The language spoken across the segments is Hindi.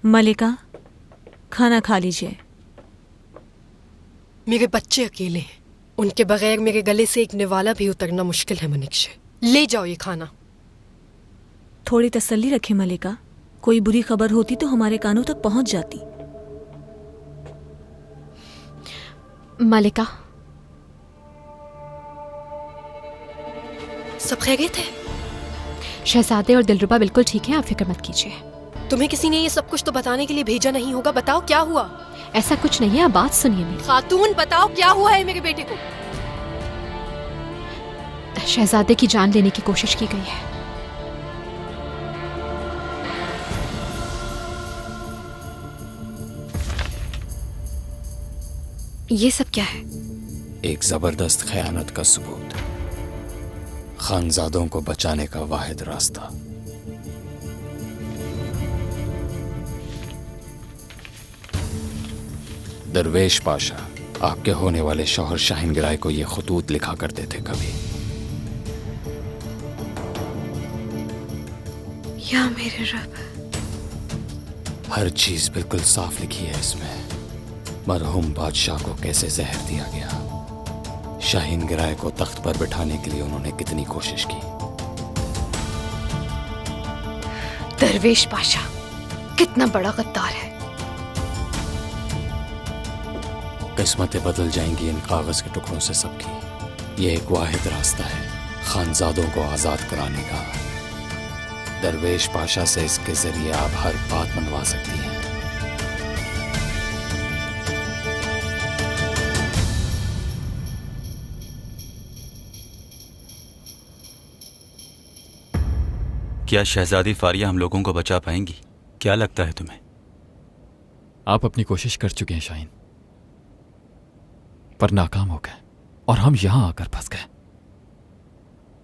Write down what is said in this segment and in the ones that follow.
मलिका, खाना खा लीजिए। मेरे बच्चे अकेले हैं, उनके बगैर मेरे गले से एक निवाला भी उतरना मुश्किल है। मनीषा, ले जाओ ये खाना। थोड़ी तसल्ली रखें मलिका, कोई बुरी खबर होती तो हमारे कानों तक पहुंच जाती। मलिका, सब खैरियत है? शहजादे और दिलरुबा बिल्कुल ठीक है, आप फिक्र मत कीजिए। तुम्हें किसी ने ये सब कुछ तो बताने के लिए भेजा नहीं होगा। बताओ क्या हुआ? ऐसा कुछ नहीं है, आप बात सुनिए मेरी। खातून, बताओ क्या हुआ है मेरे बेटे को? शहजादे की जान लेने की कोशिश की गई है। ये सब क्या है? एक जबरदस्त खयानत का सबूत, खानजादों को बचाने का वाहिद रास्ता। दरवेश पाशा आपके होने वाले शौहर शाहीन गिराय को ये खतूत लिखा करते थे कभी। या मेरे रब, हर चीज बिल्कुल साफ लिखी है इसमें। मरहूम बादशाह को कैसे जहर दिया गया, शाहीन गिराय को तख्त पर बिठाने के लिए उन्होंने कितनी कोशिश की। दरवेश पाशा कितना बड़ा गद्दार है। किस्मतें बदल जाएंगी इन कागज के टुकड़ों से सबकी। ये एक वाहिद रास्ता है खानजादों को आजाद कराने का। दरवेश पाशा से इसके जरिए आप हर बात मनवा सकती हैं। क्या शहजादी फारिया हम लोगों को बचा पाएंगी? क्या लगता है तुम्हें? आप अपनी कोशिश कर चुके हैं शाहीन, पर नाकाम हो गए और हम यहां आकर फंस गए।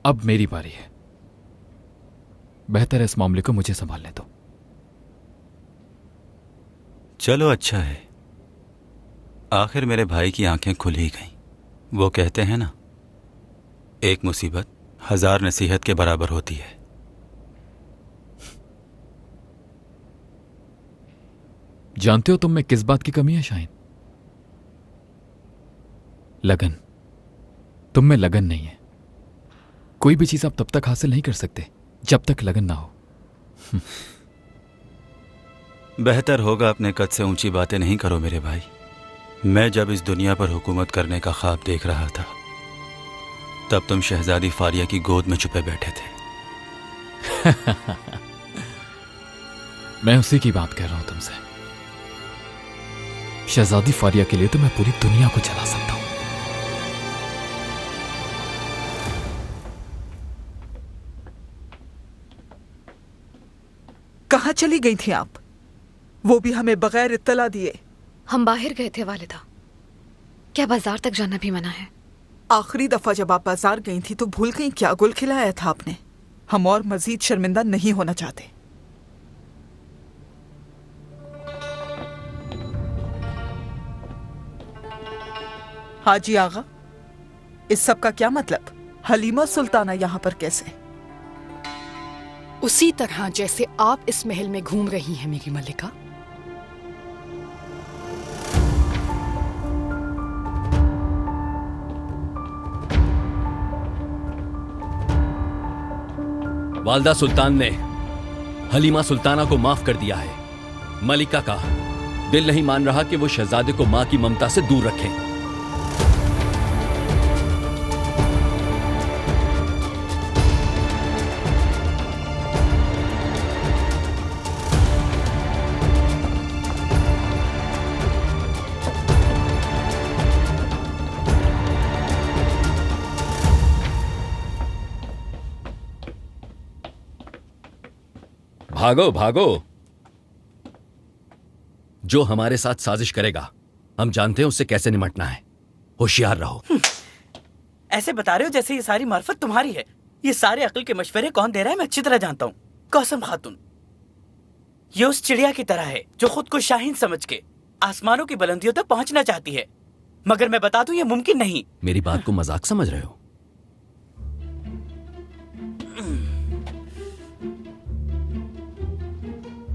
अब मेरी बारी है। बेहतर है इस मामले को मुझे संभालने दो। चलो अच्छा है, आखिर मेरे भाई की आंखें खुल ही गईं। वो कहते हैं ना, एक मुसीबत 1000 नसीहत के बराबर होती है। जानते हो तुम में किस बात की कमी है शाहीन? लगन। तुम में लगन नहीं है। कोई भी चीज आप तब तक हासिल नहीं कर सकते जब तक लगन ना हो। बेहतर होगा अपने कद से ऊंची बातें नहीं करो मेरे भाई। मैं जब इस दुनिया पर हुकूमत करने का ख्वाब देख रहा था, तब तुम शहजादी फारिया की गोद में छुपे बैठे थे। मैं उसी की बात कर रहा हूं तुमसे। शहजादी फारिया के लिए तो मैं पूरी दुनिया को जला सकता हूं। कहाँ चली गई थी आप? वो भी हमें बगैर इत्तला दिए। हम बाहर गए थे वालिदा। क्या बाजार तक जाना भी मना है? आखिरी दफा जब आप बाजार गई थी तो भूल गई क्या गुल खिलाया था आपने? हम और मजीद शर्मिंदा नहीं होना चाहते। हाजी आगा, इस सब का क्या मतलब? हलीमा सुल्ताना यहाँ पर कैसे? उसी तरह जैसे आप इस महल में घूम रही हैं मेरी मलिका। वालदा सुल्तान ने हलीमा सुल्ताना को माफ कर दिया है। मलिका का दिल नहीं मान रहा कि वो शहजादे को मां की ममता से दूर रखें। भागो भागो, जो हमारे साथ साजिश करेगा हम जानते हैं उससे कैसे निपटना है। होशियार रहो। ऐसे बता रहे हो जैसे ये सारी मार्फत तुम्हारी है। ये सारे अक्ल के मशवरे कौन दे रहा है मैं अच्छी तरह जानता हूँ। कसम खातून, ये उस चिड़िया की तरह है जो खुद को शाहीन समझ के आसमानों की बुलंदियों तक पहुंचना चाहती है, मगर मैं बता दूं ये मुमकिन नहीं। मेरी बात को मजाक समझ रहे हो?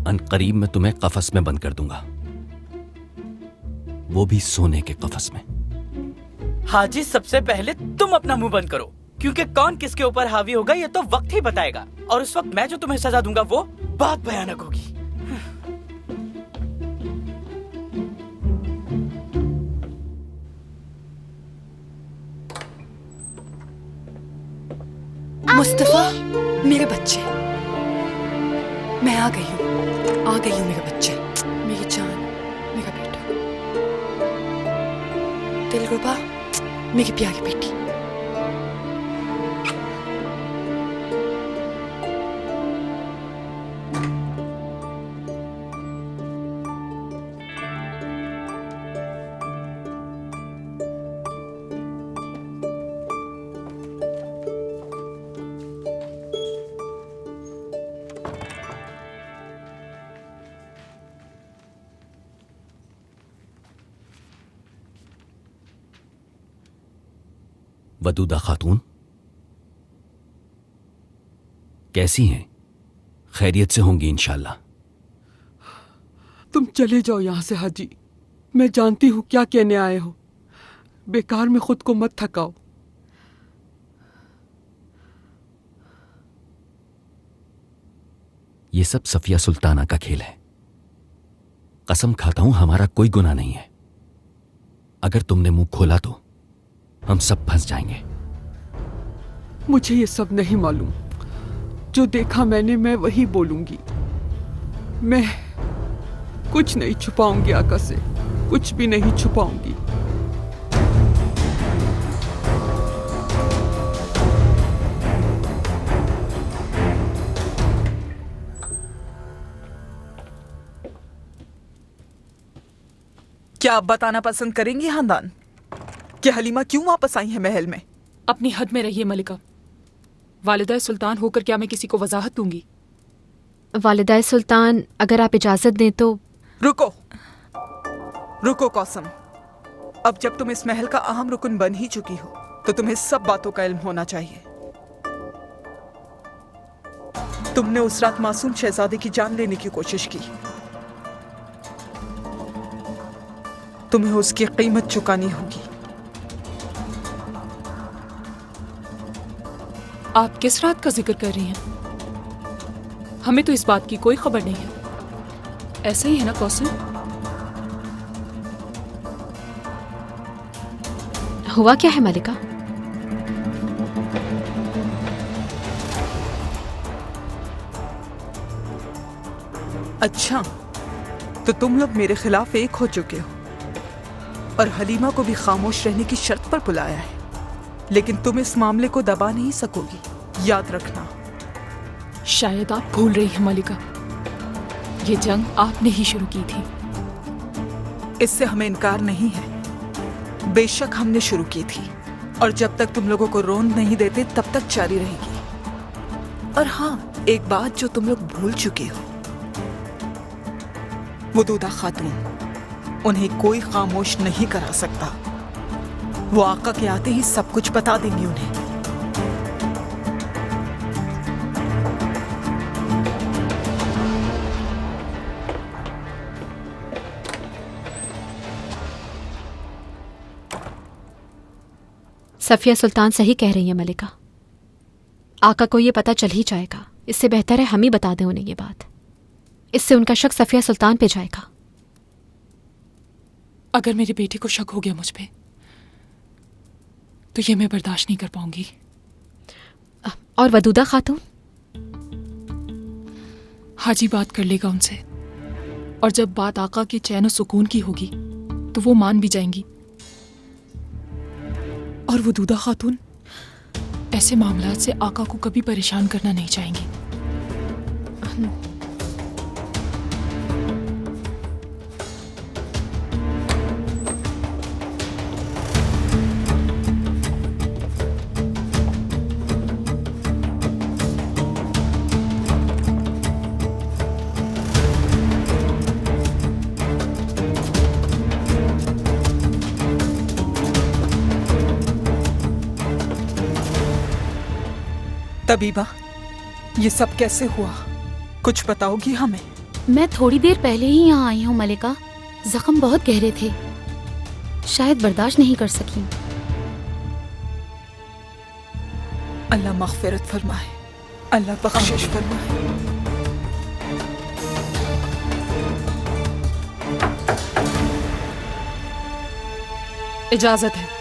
अनकरीब मैं तुम्हें कफस में बंद कर दूंगा, वो भी सोने के कफस में। हाजी, सबसे पहले तुम अपना मुंह बंद करो, क्योंकि कौन किसके ऊपर हावी होगा ये तो वक्त ही बताएगा, और उस वक्त मैं जो तुम्हें सजा दूंगा वो बहुत भयानक होगी। मुस्तफा, मेरे बच्चे, मैं आ गई हूँ मेरे बच्चे, मेरी जान, मेरा बेटा, दिलरुबा, मेरी प्यारी बेटी। वदूदा खातून, कैसी हैं? खैरियत से होंगी इंशाल्लाह। तुम चले जाओ यहां से हाजी, मैं जानती हूं क्या कहने आए हो, बेकार में खुद को मत थकाओ। ये सब सफिया सुल्ताना का खेल है। कसम खाता हूं हमारा कोई गुनाह नहीं है। अगर तुमने मुंह खोला तो हम सब फंस जाएंगे। मुझे ये सब नहीं मालूम, जो देखा मैंने मैं वही बोलूंगी। मैं कुछ नहीं छुपाऊंगी आका से, कुछ भी नहीं छुपाऊंगी। क्या आप बताना पसंद करेंगी खानदान कि हलीमा क्यों वापस आई है महल में? अपनी हद में रहिए मलिका। वालिदा सुल्तान होकर क्या मैं किसी को वजाहत दूंगी? वालिदा सुल्तान, अगर आप इजाजत दें तो। रुको कौसम, अब जब तुम इस महल का अहम रुकन बन ही चुकी हो तो तुम्हें सब बातों का इल्म होना चाहिए। तुमने उस रात मासूम शहजादे की जान लेने की कोशिश की, तुम्हें उसकी कीमत चुकानी होगी। आप किस रात का जिक्र कर रही हैं? हमें तो इस बात की कोई खबर नहीं है। ऐसा ही है ना कौसम? हुआ क्या है मलिका? अच्छा, तो तुम लोग मेरे खिलाफ एक हो चुके हो और हलीमा को भी खामोश रहने की शर्त पर बुलाया है, लेकिन तुम इस मामले को दबा नहीं सकोगी, याद रखना। शायद आप भूल रही हैं मलिका, ये जंग आपने ही शुरू की थी। इससे हमें इनकार नहीं है, बेशक हमने शुरू की थी, और जब तक तुम लोगों को रोंद नहीं देते तब तक जारी रहेगी। और हाँ, एक बात जो तुम लोग भूल चुके हो, वदूदा खातून, उन्हें कोई खामोश नहीं करा सकता। वो आका के आते ही सब कुछ बता देंगी उन्हें। सफिया सुल्तान सही कह रही है मलिका, आका को ये पता चल ही जाएगा। इससे बेहतर है हम ही बता दें उन्हें ये बात, इससे उनका शक सफिया सुल्तान पे जाएगा। अगर मेरी बेटी को शक हो गया मुझ पे तो ये मैं बर्दाश्त नहीं कर पाऊंगी। और वदूदा खातून? हाजी बात कर लेगा उनसे, और जब बात आका के चैन और सुकून की होगी तो वो मान भी जाएंगी। और वदूदा खातून ऐसे मामलात से आका को कभी परेशान करना नहीं चाहेंगी। तबीबा, ये सब कैसे हुआ? कुछ बताओगी हमें? मैं थोड़ी देर पहले ही यहाँ आई हूँ मलिका। जख्म बहुत गहरे थे, शायद बर्दाश्त नहीं कर सकी। अल्लाह मग़फ़िरत फरमाए, अल्लाह बख्शिश फरमाए। इजाजत है।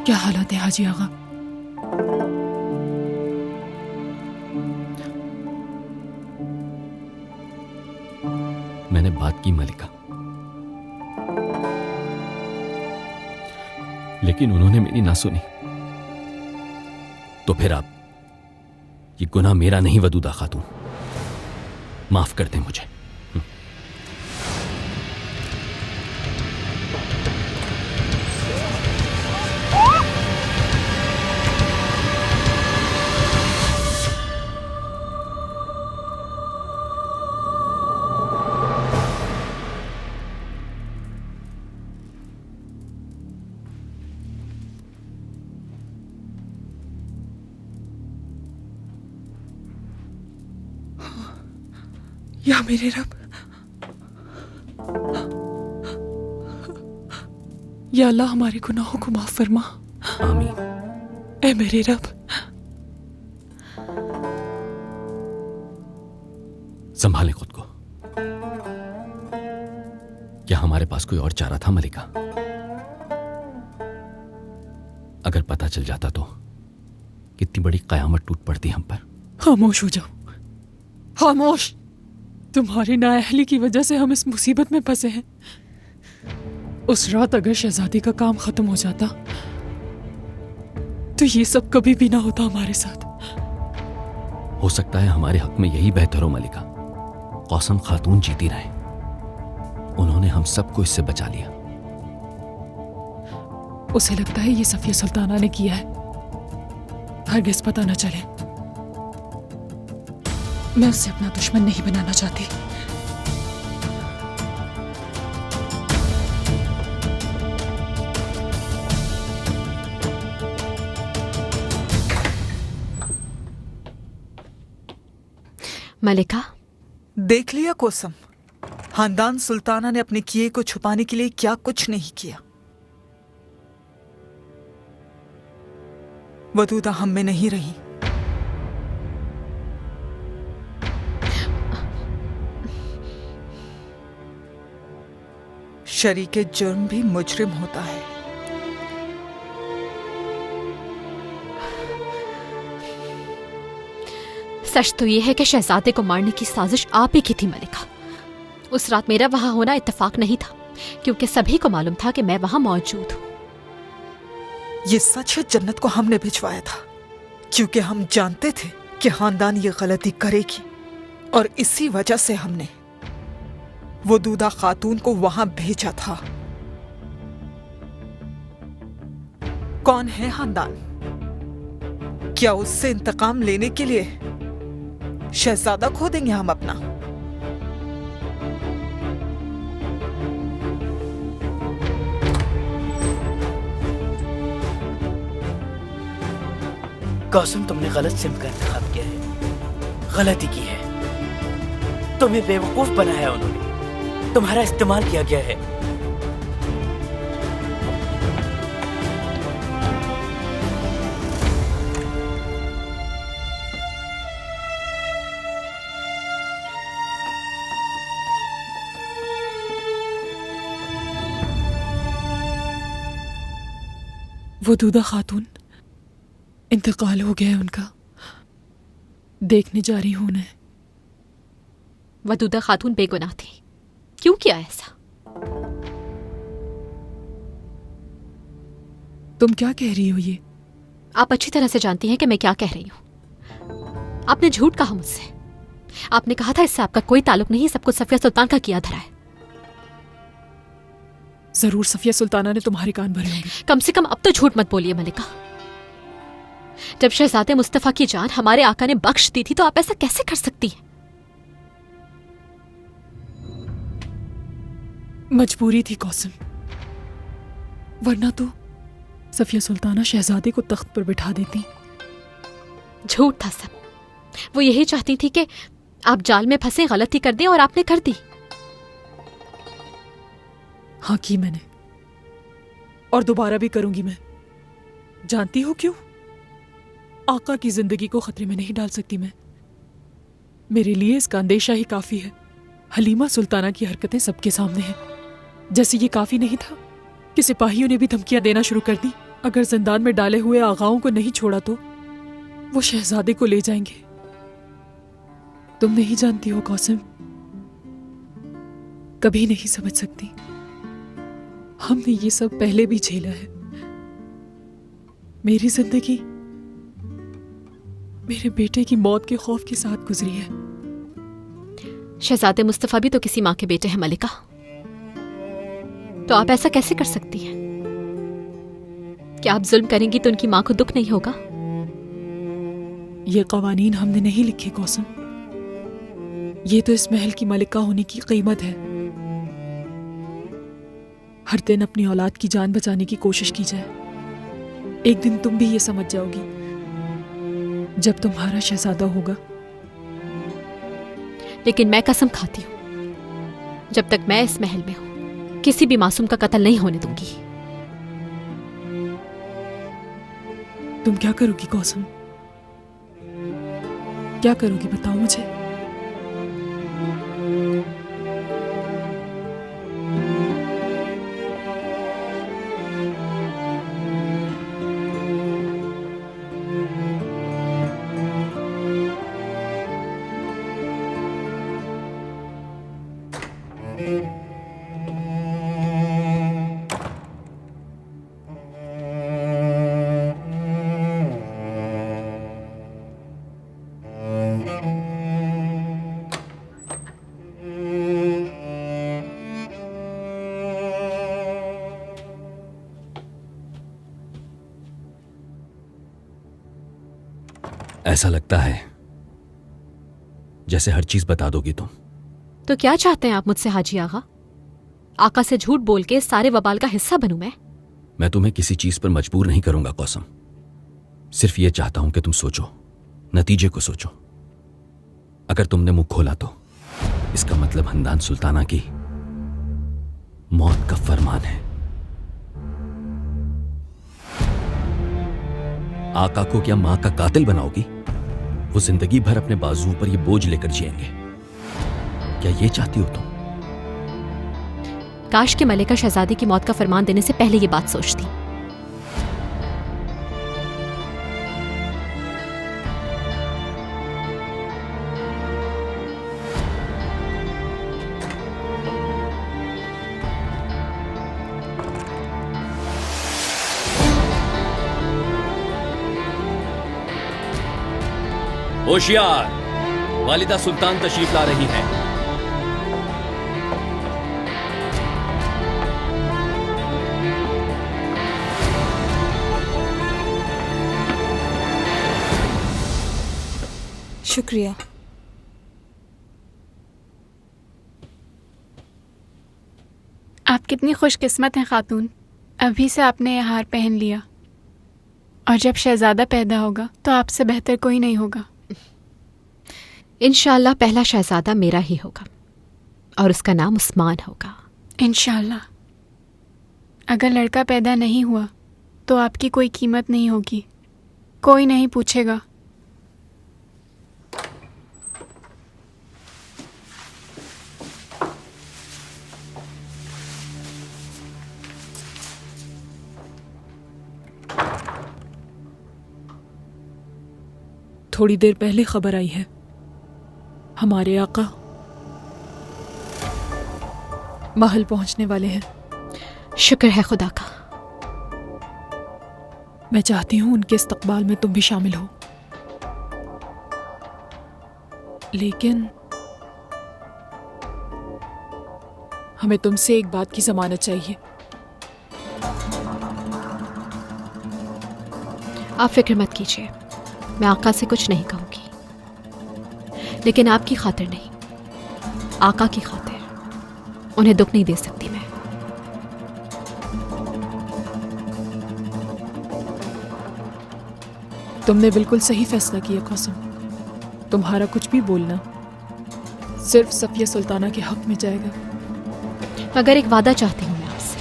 क्या हालत है हाजी आगा? मैंने बात की मलिका, लेकिन उन्होंने मेरी ना सुनी। तो फिर आप, ये गुनाह मेरा नहीं वदूदा खातून, माफ कर दें मुझे। या मेरे रब, या अल्लाह हमारे गुनाहों को माफ फरमा। आमीन। ए मेरे रब, संभालें खुद को। क्या हमारे पास कोई और चारा था मलिका? अगर पता चल जाता तो कितनी बड़ी कयामत टूट पड़ती हम पर। खामोश हो जाओ, खामोश। तुम्हारी नाअहली की वजह से हम इस मुसीबत में फंसे हैं। उस रात अगर शहजादी का काम खत्म हो जाता तो ये सब कभी भी ना होता हमारे साथ। हो सकता है हमारे हक में यही बेहतर हो मलिका। कौसम खातून जीती रहे, उन्होंने हम सबको इससे बचा लिया। उसे लगता है ये सफिया सुल्ताना ने किया है, हरगिज़ पता न चले। मैं उससे अपना दुश्मन नहीं बनाना चाहती। मलिका, देख लिया कोसम, खानदान सुल्ताना ने अपने किए को छुपाने के लिए क्या कुछ नहीं किया। वदूदा हम में नहीं रही। शरीके जुर्म भी मुजरिम होता है। सच तो यह है कि शहजादे को मारने की साजिश आप ही की थी मलिका। उस रात मेरा वहां होना इत्तेफाक नहीं था, क्योंकि सभी को मालूम था कि मैं वहां मौजूद हूं। ये सच है, जन्नत को हमने भिजवाया था, क्योंकि हम जानते थे कि खानदान ये गलती करेगी, और इसी वजह से हमने वदूदा खातून को वहां भेजा था। कौन है खानदान? क्या उससे इंतकाम लेने के लिए शहजादा खो देंगे हम अपना? कौसम, तुमने गलत सिमत का इंतखाब किया है, गलती की है। तुम्हें बेवकूफ बनाया उन्होंने, तुम्हारा इस्तेमाल किया गया है। वदूदा खातून, इंतकाल हो गया है उनका, देखने जा रही हूं उन्हें। वदूदा खातून बेगुनाह थी, क्यों किया ऐसा? तुम क्या कह रही हो ये? आप अच्छी तरह से जानती हैं कि मैं क्या कह रही हूं। आपने झूठ कहा मुझसे। आपने कहा था इससे आपका कोई ताल्लुक नहीं, सब कुछ सफिया सुल्तान का किया धरा है। जरूर सफिया सुल्ताना ने तुम्हारे कान भरे होंगे। कम से कम अब तो झूठ मत बोलिए मलिका। जब शहजादे मुस्तफा की जान हमारे आका ने बख्श दी थी तो आप ऐसा कैसे कर सकती हैं? मजबूरी थी कौसम, वरना तो सफिया सुल्ताना शहजादे को तख्त पर बिठा देती। झूठ था सब। वो यही चाहती थी कि आप जाल में फंसे, गलती कर दें, और आपने कर दी। हाँ की मैंने, और दोबारा भी करूंगी मैं। जानती हो क्यों? आका की जिंदगी को खतरे में नहीं डाल सकती मैं। मेरे लिए इसका अंदेशा ही काफी है। हलीमा सुल्ताना की हरकतें सबके सामने हैं। जैसे ये काफी नहीं था कि सिपाहियों ने भी धमकियां देना शुरू कर दी, अगर जिंदान में डाले हुए आगाओं को नहीं छोड़ा तो वो शहजादे को ले जाएंगे। तुम नहीं जानती हो कौसम, कभी नहीं समझ सकती। हमने ये सब पहले भी झेला है। मेरी जिंदगी मेरे बेटे की मौत के खौफ के साथ गुजरी है। शहजादे मुस्तफा भी तो किसी माँ के बेटे हैं मलिका, तो आप ऐसा कैसे कर सकती हैं? क्या आप जुल्म करेंगी तो उनकी माँ को दुख नहीं होगा? ये कवानीन हमने नहीं लिखे कौसम, ये तो इस महल की मलिका होने की कीमत है। हर दिन अपनी औलाद की जान बचाने की कोशिश की जाए। एक दिन तुम भी ये समझ जाओगी जब तुम्हारा शहजादा होगा। लेकिन मैं कसम खाती हूं, जब तक मैं इस महल में हूं किसी भी मासूम का कत्ल नहीं होने दूंगी। तुम क्या करोगी कौसम? क्या करोगी बताओ मुझे। ऐसा लगता है जैसे हर चीज बता दोगी तुम। तो क्या चाहते हैं आप मुझसे हाजी आगा? आका से झूठ बोल के सारे वबाल का हिस्सा बनूं मैं? मैं तुम्हें किसी चीज पर मजबूर नहीं करूंगा कौसम। सिर्फ ये चाहता हूं कि तुम सोचो, नतीजे को सोचो। अगर तुमने मुंह खोला तो इसका मतलब हंदान सुल्ताना की मौत का फरमान है। आका को क्या मां का कातिल बनाओगी? वो जिंदगी भर अपने बाजुओं पर ये बोझ लेकर जिएंगे। क्या ये चाहती हो तुम? काश के मलिका शहजादी की मौत का फरमान देने से पहले ये बात सोचती। होशियार, वालिदा सुल्तान तशरीफ ला रही हैं। शुक्रिया। आप कितनी खुशकिस्मत हैं खातून, अभी से आपने यह हार पहन लिया, और जब शहजादा पैदा होगा तो आपसे बेहतर कोई नहीं होगा। इंशाअल्लाह पहला शहजादा मेरा ही होगा और उसका नाम उस्मान होगा। इंशाअल्लाह। अगर लड़का पैदा नहीं हुआ तो आपकी कोई कीमत नहीं होगी, कोई नहीं पूछेगा। थोड़ी देर पहले खबर आई है, हमारे आका महल पहुंचने वाले हैं। शुक्र है खुदा का। मैं चाहती हूं उनके इस्तकबाल में तुम भी शामिल हो, लेकिन हमें तुमसे एक बात की जमानत चाहिए। आप फिक्र मत कीजिए, मैं आका से कुछ नहीं कहूंगी, लेकिन आपकी खातिर नहीं, आका की खातिर उन्हें दुख नहीं दे सकती मैं। तुमने बिल्कुल सही फैसला किया कौसम। तुम्हारा कुछ भी बोलना सिर्फ सफिया सुल्ताना के हक में जाएगा। मगर एक वादा चाहती हूँ मैं आपसे,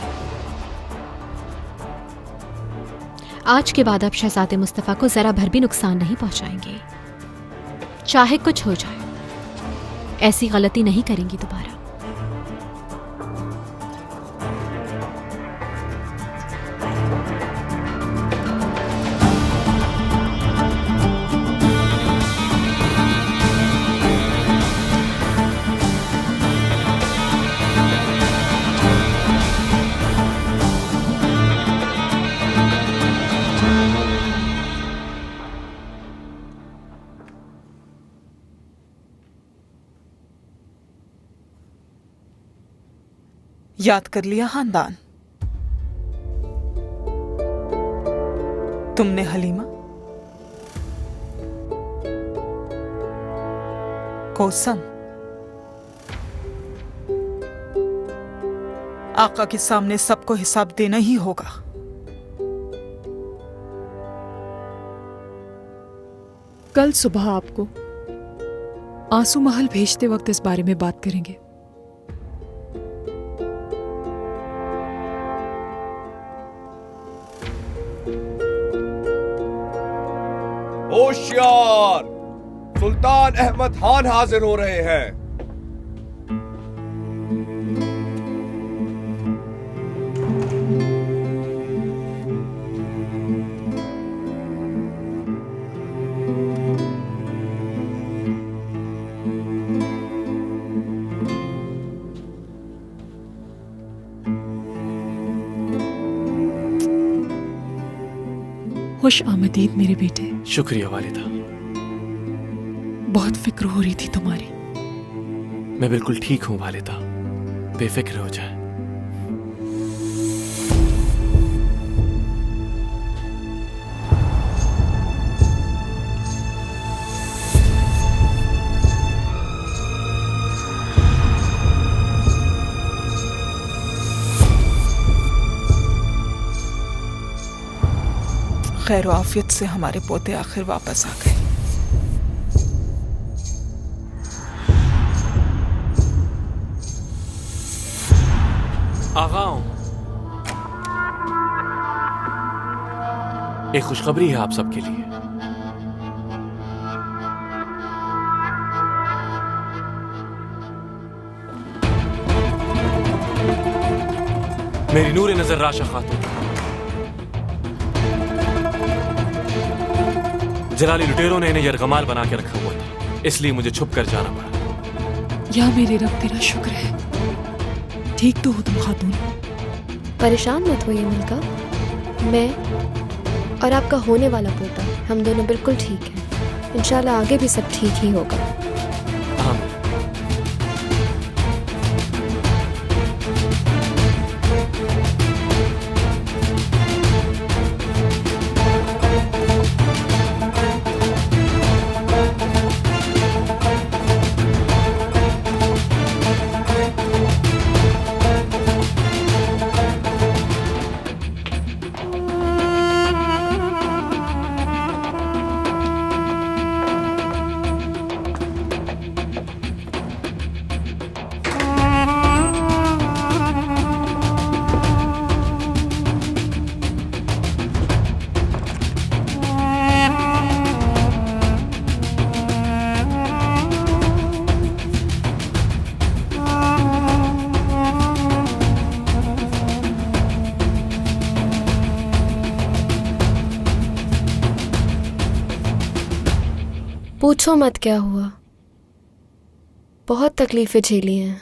आज के बाद आप शहजादे मुस्तफ़ा को जरा भर भी नुकसान नहीं पहुंचाएंगे, चाहे कुछ हो जाए। ऐसी गलती नहीं करेंगी दोबारा। याद कर लिया खानदान? तुमने हलीमा, कौसम, आका के सामने सबको हिसाब देना ही होगा। कल सुबह आपको आंसू महल भेजते वक्त इस बारे में बात करेंगे। होशियार, सुल्तान अहमद खान हाजिर हो रहे हैं। खुश आमदीद मेरे बेटे। शुक्रिया वालिदा। बहुत फिक्र हो रही थी तुम्हारी। मैं बिल्कुल ठीक हूँ वालिदा, बेफिक्र हो जाए। खैर आफियत से हमारे पोते आखिर वापस आ गए। आगाओं, एक खुशखबरी है आप सबके लिए। मेरी नूर नजर राशा खातून जलाली लुटेरों ने इन्हें यरगमाल बना के रखा हुआ था, इसलिए मुझे छुप कर जाना पड़ा। या मेरे रब तेरा शुक्र है, ठीक तो हो तुम खातून। परेशान मत होइए मिल्का, मैं और आपका होने वाला पोता हम दोनों बिल्कुल ठीक हैं। इंशाल्लाह आगे भी सब ठीक ही होगा। पूछो मत क्या हुआ, बहुत तकलीफें झेली हैं,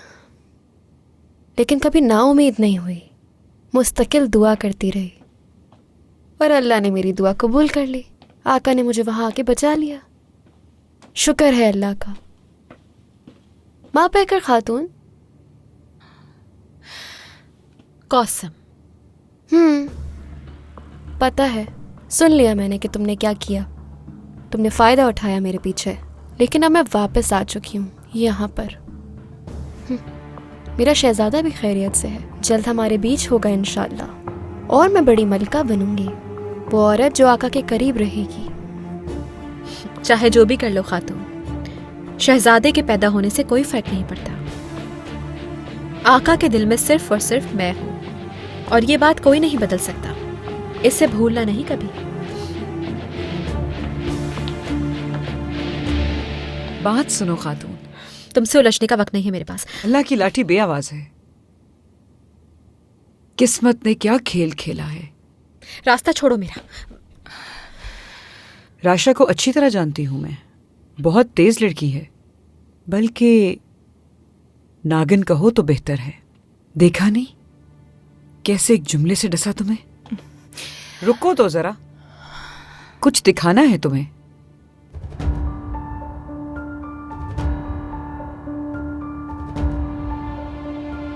लेकिन कभी नाउम्मीद नहीं हुई। मुस्तकिल दुआ करती रही और अल्लाह ने मेरी दुआ कबूल कर ली। आका ने मुझे वहां आके बचा लिया। शुक्र है अल्लाह का। माँ पैकर खातून। कौसम। पता है, सुन लिया मैंने कि तुमने क्या किया। तुमने फ़ायदा उठाया मेरे पीछे, लेकिन अब मैं वापस आ चुकी हूँ यहाँ पर। मेरा शहजादा भी खैरियत से है, जल्द हमारे बीच होगा इंशाल्लाह। और मैं बड़ी मलिका बनूंगी, वो औरत जो आका के करीब रहेगी। चाहे जो भी कर लो खातून, शहजादे के पैदा होने से कोई फर्क नहीं पड़ता। आका के दिल में सिर्फ और सिर्फ मैं हूँ, और ये बात कोई नहीं बदल सकता। इसे भूलना नहीं कभी। बात सुनो खातून, तुमसे उलझने का वक्त नहीं है मेरे पास। अल्लाह की लाठी बेआवाज है। किस्मत ने क्या खेल खेला है। रास्ता छोड़ो मेरा। राशा को अच्छी तरह जानती हूं मैं, बहुत तेज लड़की है, बल्कि नागिन कहो तो बेहतर है। देखा नहीं कैसे एक जुमले से डसा तुम्हें। रुको तो जरा, कुछ दिखाना है तुम्हें।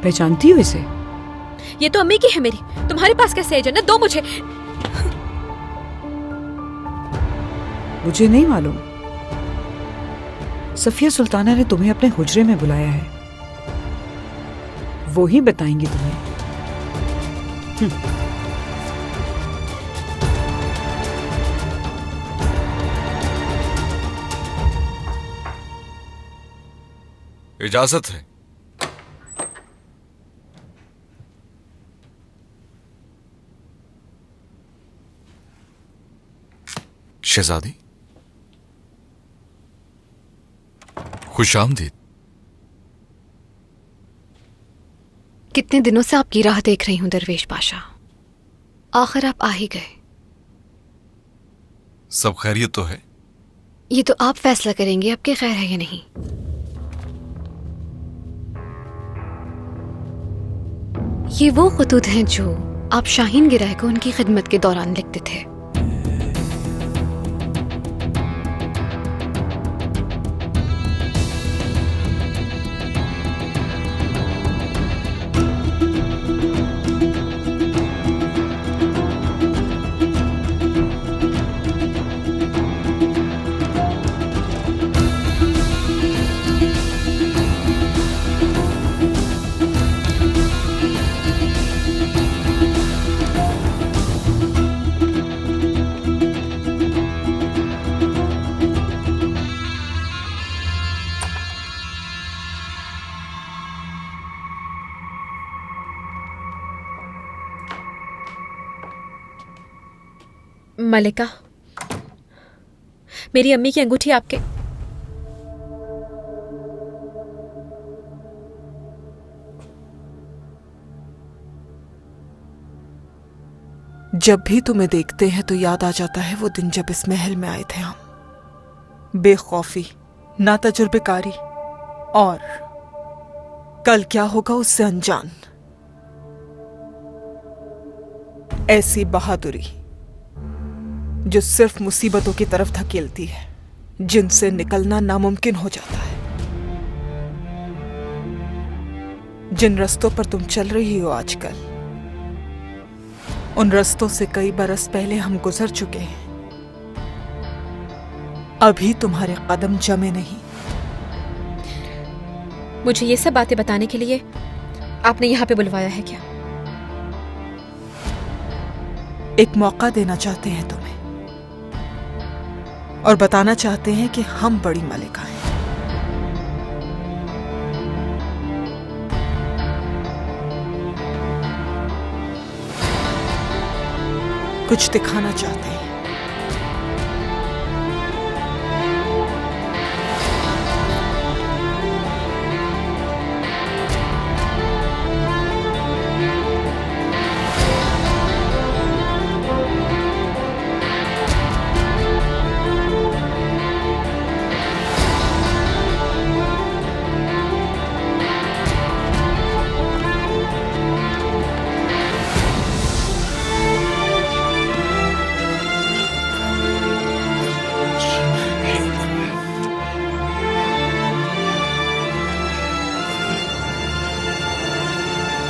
पहचानती हो इसे? ये तो अम्मी की है मेरी, तुम्हारे पास कैसे है जन्नत? दो मुझे। मुझे नहीं मालूम। सफिया सुल्ताना ने तुम्हें अपने हुजरे में बुलाया है, वो ही बताएंगी तुम्हें। इजाजत है। शहजादी, खुश आमदीद। कितने दिनों से आपकी राह देख रही हूं दरवेश पाशा, आखिर आप आ ही गए। सब खैरियत तो है? ये तो आप फैसला करेंगे आपके खैर है या नहीं। ये वो खतूत हैं जो आप शाहीन गिराए को उनकी खिदमत के दौरान लिखते थे। मलिका, मेरी अम्मी की अंगूठी आपके। जब भी तुम्हें देखते हैं तो याद आ जाता है वो दिन जब इस महल में आए थे हम, बेखौफी, ना तजुर्बेकारी, और कल क्या होगा उससे अनजान। ऐसी बहादुरी जो सिर्फ मुसीबतों की तरफ धकेलती है, जिनसे निकलना नामुमकिन हो जाता है। जिन रास्तों पर तुम चल रही हो आजकल, उन रास्तों से कई बरस पहले हम गुजर चुके हैं। अभी तुम्हारे कदम जमे नहीं। मुझे ये सब बातें बताने के लिए आपने यहाँ पे बुलवाया है क्या? एक मौका देना चाहते हैं तुम्हें, और बताना चाहते हैं कि हम बड़ी मलिका हैं। कुछ दिखाना चाहते हैं।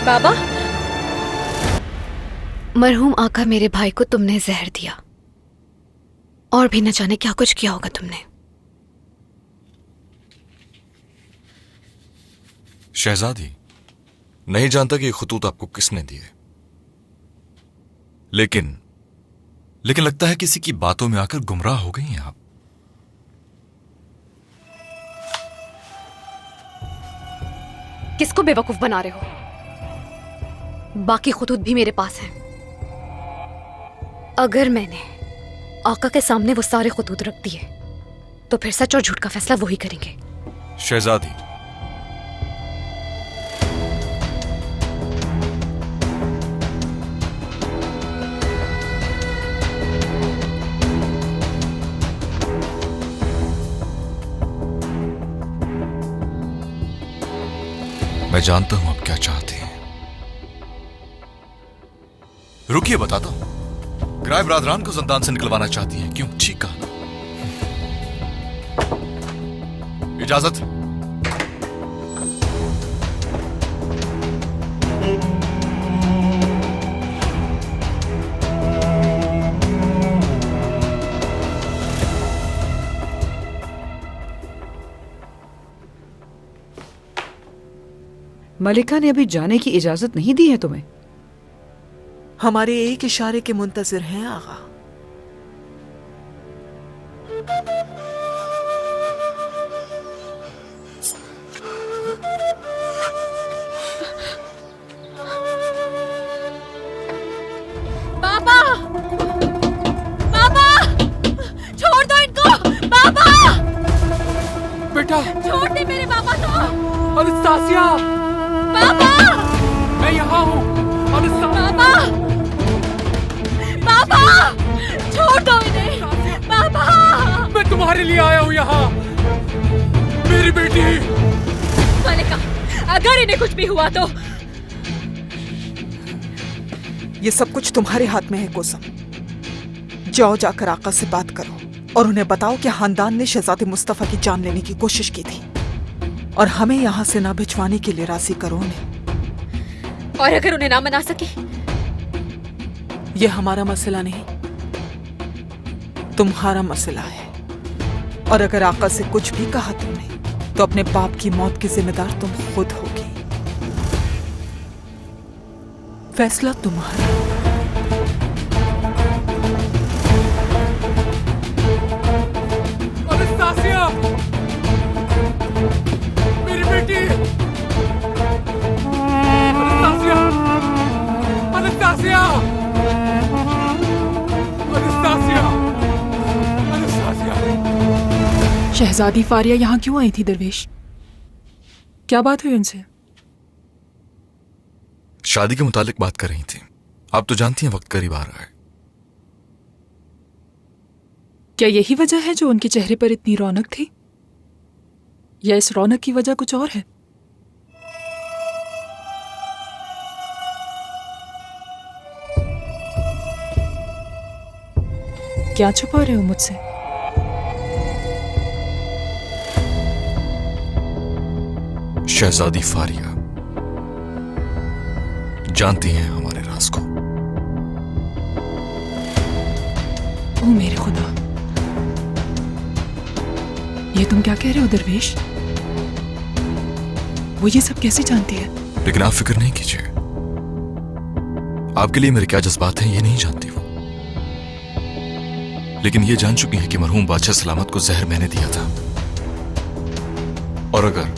बाबा, मरहूम आका मेरे भाई को तुमने जहर दिया, और भी न जाने क्या कुछ किया होगा तुमने। शहजादी, नहीं जानता कि ये खतूत आपको किसने दिए, लेकिन लगता है किसी की बातों में आकर गुमराह हो गई हैं आप। किसको बेवकूफ बना रहे हो? बाकी खुतूत भी मेरे पास हैं। अगर मैंने आका के सामने वो सारे खुतूत रख दिए तो फिर सच और झूठ का फैसला वही करेंगे। शहजादी, मैं जानता हूं आप क्या चाहते हैं। रुकिए, बताता हूं। ग्राय ब्रादरान को जिंदान से निकलवाना चाहती हैं, क्यों? ठीक कहा ना? इजाजत। मलिका ने अभी जाने की इजाजत नहीं दी है तुम्हें? हमारे एक इशारे के मुंतजिर हैं आगा। बाबा! बाबा! छोड़ दो इनको! बाबा! बेटा! छोड़ दे मेरे बाबा को! अनस्तासिया! बाबा! मैं यहाँ हूँ! बाबा! बाबा! छोड़ दो इन्हें! बाबा! मैं तुम्हारे लिए आया हूँ यहाँ! मेरी बेटी! मलिका, अगर इन्हें कुछ भी हुआ तो ये सब कुछ तुम्हारे हाथ में है कोसम। जाओ, जाकर आका से बात करो और उन्हें बताओ कि खानदान ने शहजादे मुस्तफा की जान लेने की कोशिश की थी और हमें यहाँ से ना भिजवाने के लिए राजी करो उन्हें। और अगर उन्हें ना मना सके? ये हमारा मसला नहीं, तुम्हारा मसला है। और अगर आका से कुछ भी कहा तुमने तो अपने बाप की मौत की जिम्मेदार तुम खुद होगी। फैसला तुम्हारा। अनस्तासिया! मेरी बेटी! अनस्तासिया! अनस्तासिया! अनस्तासिया! अनस्तासिया! शहजादी फारिया यहाँ क्यों आई थी दरवेश? क्या बात हुई उनसे? शादी के मुतालिक बात कर रही थी। आप तो जानती हैं वक्त करीब आ रहा है। क्या यही वजह है जो उनके चेहरे पर इतनी रौनक थी, या इस रौनक की वजह कुछ और है? क्या छुपा रहे हो मुझसे? शहजादी फारिया जानती हैं हमारे राज को। ओ मेरे खुदा, ये तुम क्या कह रहे हो दरवेश? वो ये सब कैसे जानती है? लेकिन आप फिक्र नहीं कीजिए, आपके लिए मेरे क्या जज्बात हैं ये नहीं जानती वो, लेकिन ये जान चुकी है कि मरहूम बादशाह सलामत को जहर मैंने दिया था। और अगर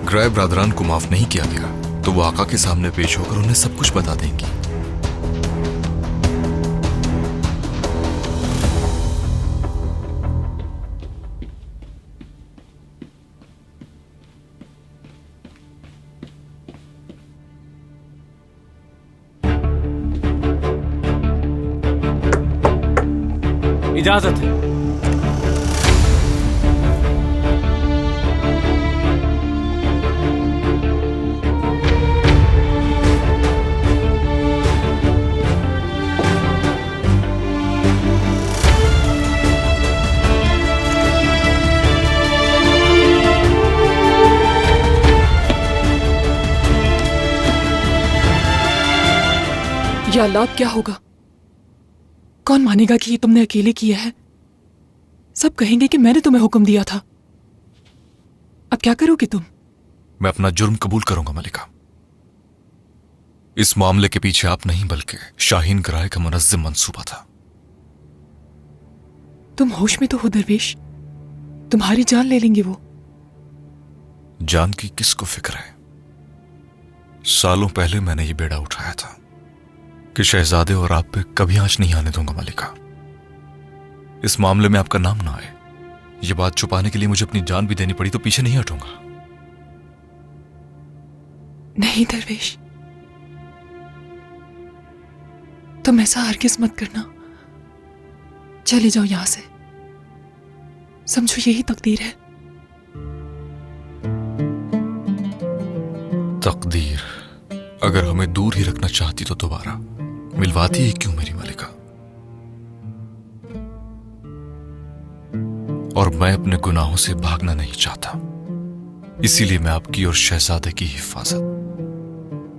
ग्राय ब्रादरान को माफ नहीं किया गया तो वो आका के सामने पेश होकर उन्हें सब कुछ बता देंगी। इजाजत है। या अल्लाह, अब क्या होगा? कौन मानेगा कि ये तुमने अकेले किया है? सब कहेंगे कि मैंने तुम्हें हुक्म दिया था। अब क्या करोगे तुम? मैं अपना जुर्म कबूल करूंगा मलिका। इस मामले के पीछे आप नहीं बल्कि शाहीन ग्राय का मुनज़्ज़म मंसूबा था। तुम होश में तो हो दरवेश, तुम्हारी जान ले लेंगे वो। जान की किसको फिक्र है? सालों पहले मैंने ये बेड़ा उठाया था कि शहजादे और आप पे कभी आंच नहीं आने दूंगा मलिका। इस मामले में आपका नाम ना आए, ये बात छुपाने के लिए मुझे अपनी जान भी देनी पड़ी तो पीछे नहीं हटूंगा। नहीं दरवेश, तुम ऐसा हरगिज़ मत करना। चले जाओ यहां से, समझो यही तकदीर है। तकदीर अगर हमें दूर ही रखना चाहती तो दोबारा मिलवाती ही क्यों मेरी मलिका? और मैं अपने गुनाहों से भागना नहीं चाहता, इसीलिए मैं आपकी और शहजादे की हिफाजत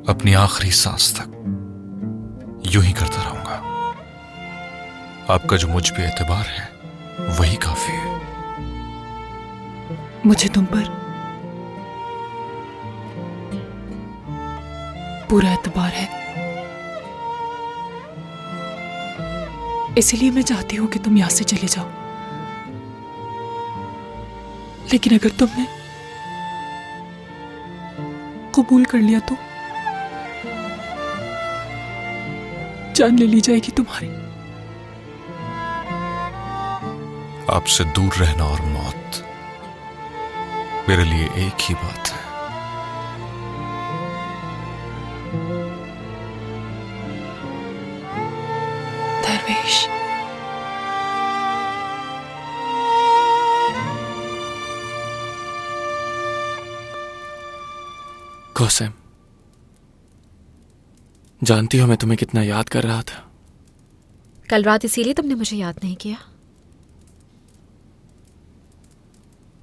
अपनी आखिरी सांस तक यूं ही करता रहूंगा। आपका जो मुझ पे एतबार है वही काफी है। मुझे तुम पर पूरा एतबार है, इसीलिए मैं चाहती हूं कि तुम यहां से चले जाओ। लेकिन अगर तुमने कबूल कर लिया तो जान ले ली जाएगी तुम्हारी। आपसे दूर रहना और मौत मेरे लिए एक ही बात है। दरवेश, कौसम, जानती हो मैं तुम्हें कितना याद कर रहा था। कल रात इसीलिए तुमने मुझे याद नहीं किया?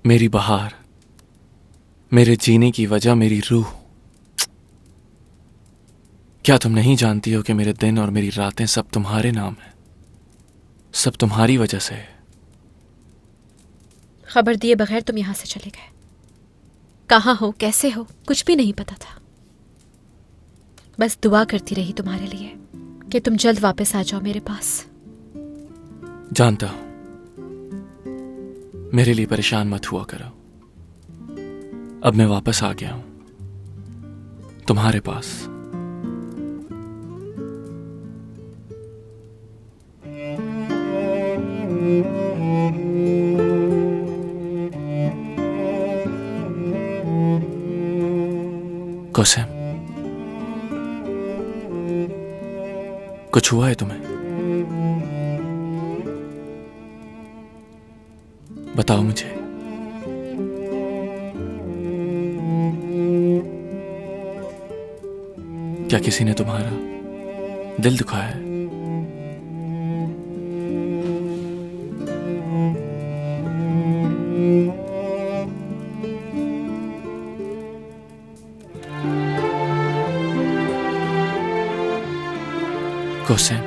मेरी बहार, मेरे जीने की वजह, मेरी रूह। क्या तुम नहीं जानती हो कि मेरे दिन और मेरी रातें सब तुम्हारे नाम हैं, सब तुम्हारी वजह से है। खबर दिए बगैर तुम यहां से चले गए। कहाँ हो, कैसे हो, कुछ भी नहीं पता था। बस दुआ करती रही तुम्हारे लिए कि तुम जल्द वापस आ जाओ मेरे पास। जानता हूं, मेरे लिए परेशान मत हुआ करो। अब मैं वापस आ गया हूं तुम्हारे पास। कौसम, कुछ हुआ है तुम्हें? बताओ मुझे। क्या किसी ने तुम्हारा दिल दुखाया है? कौसम,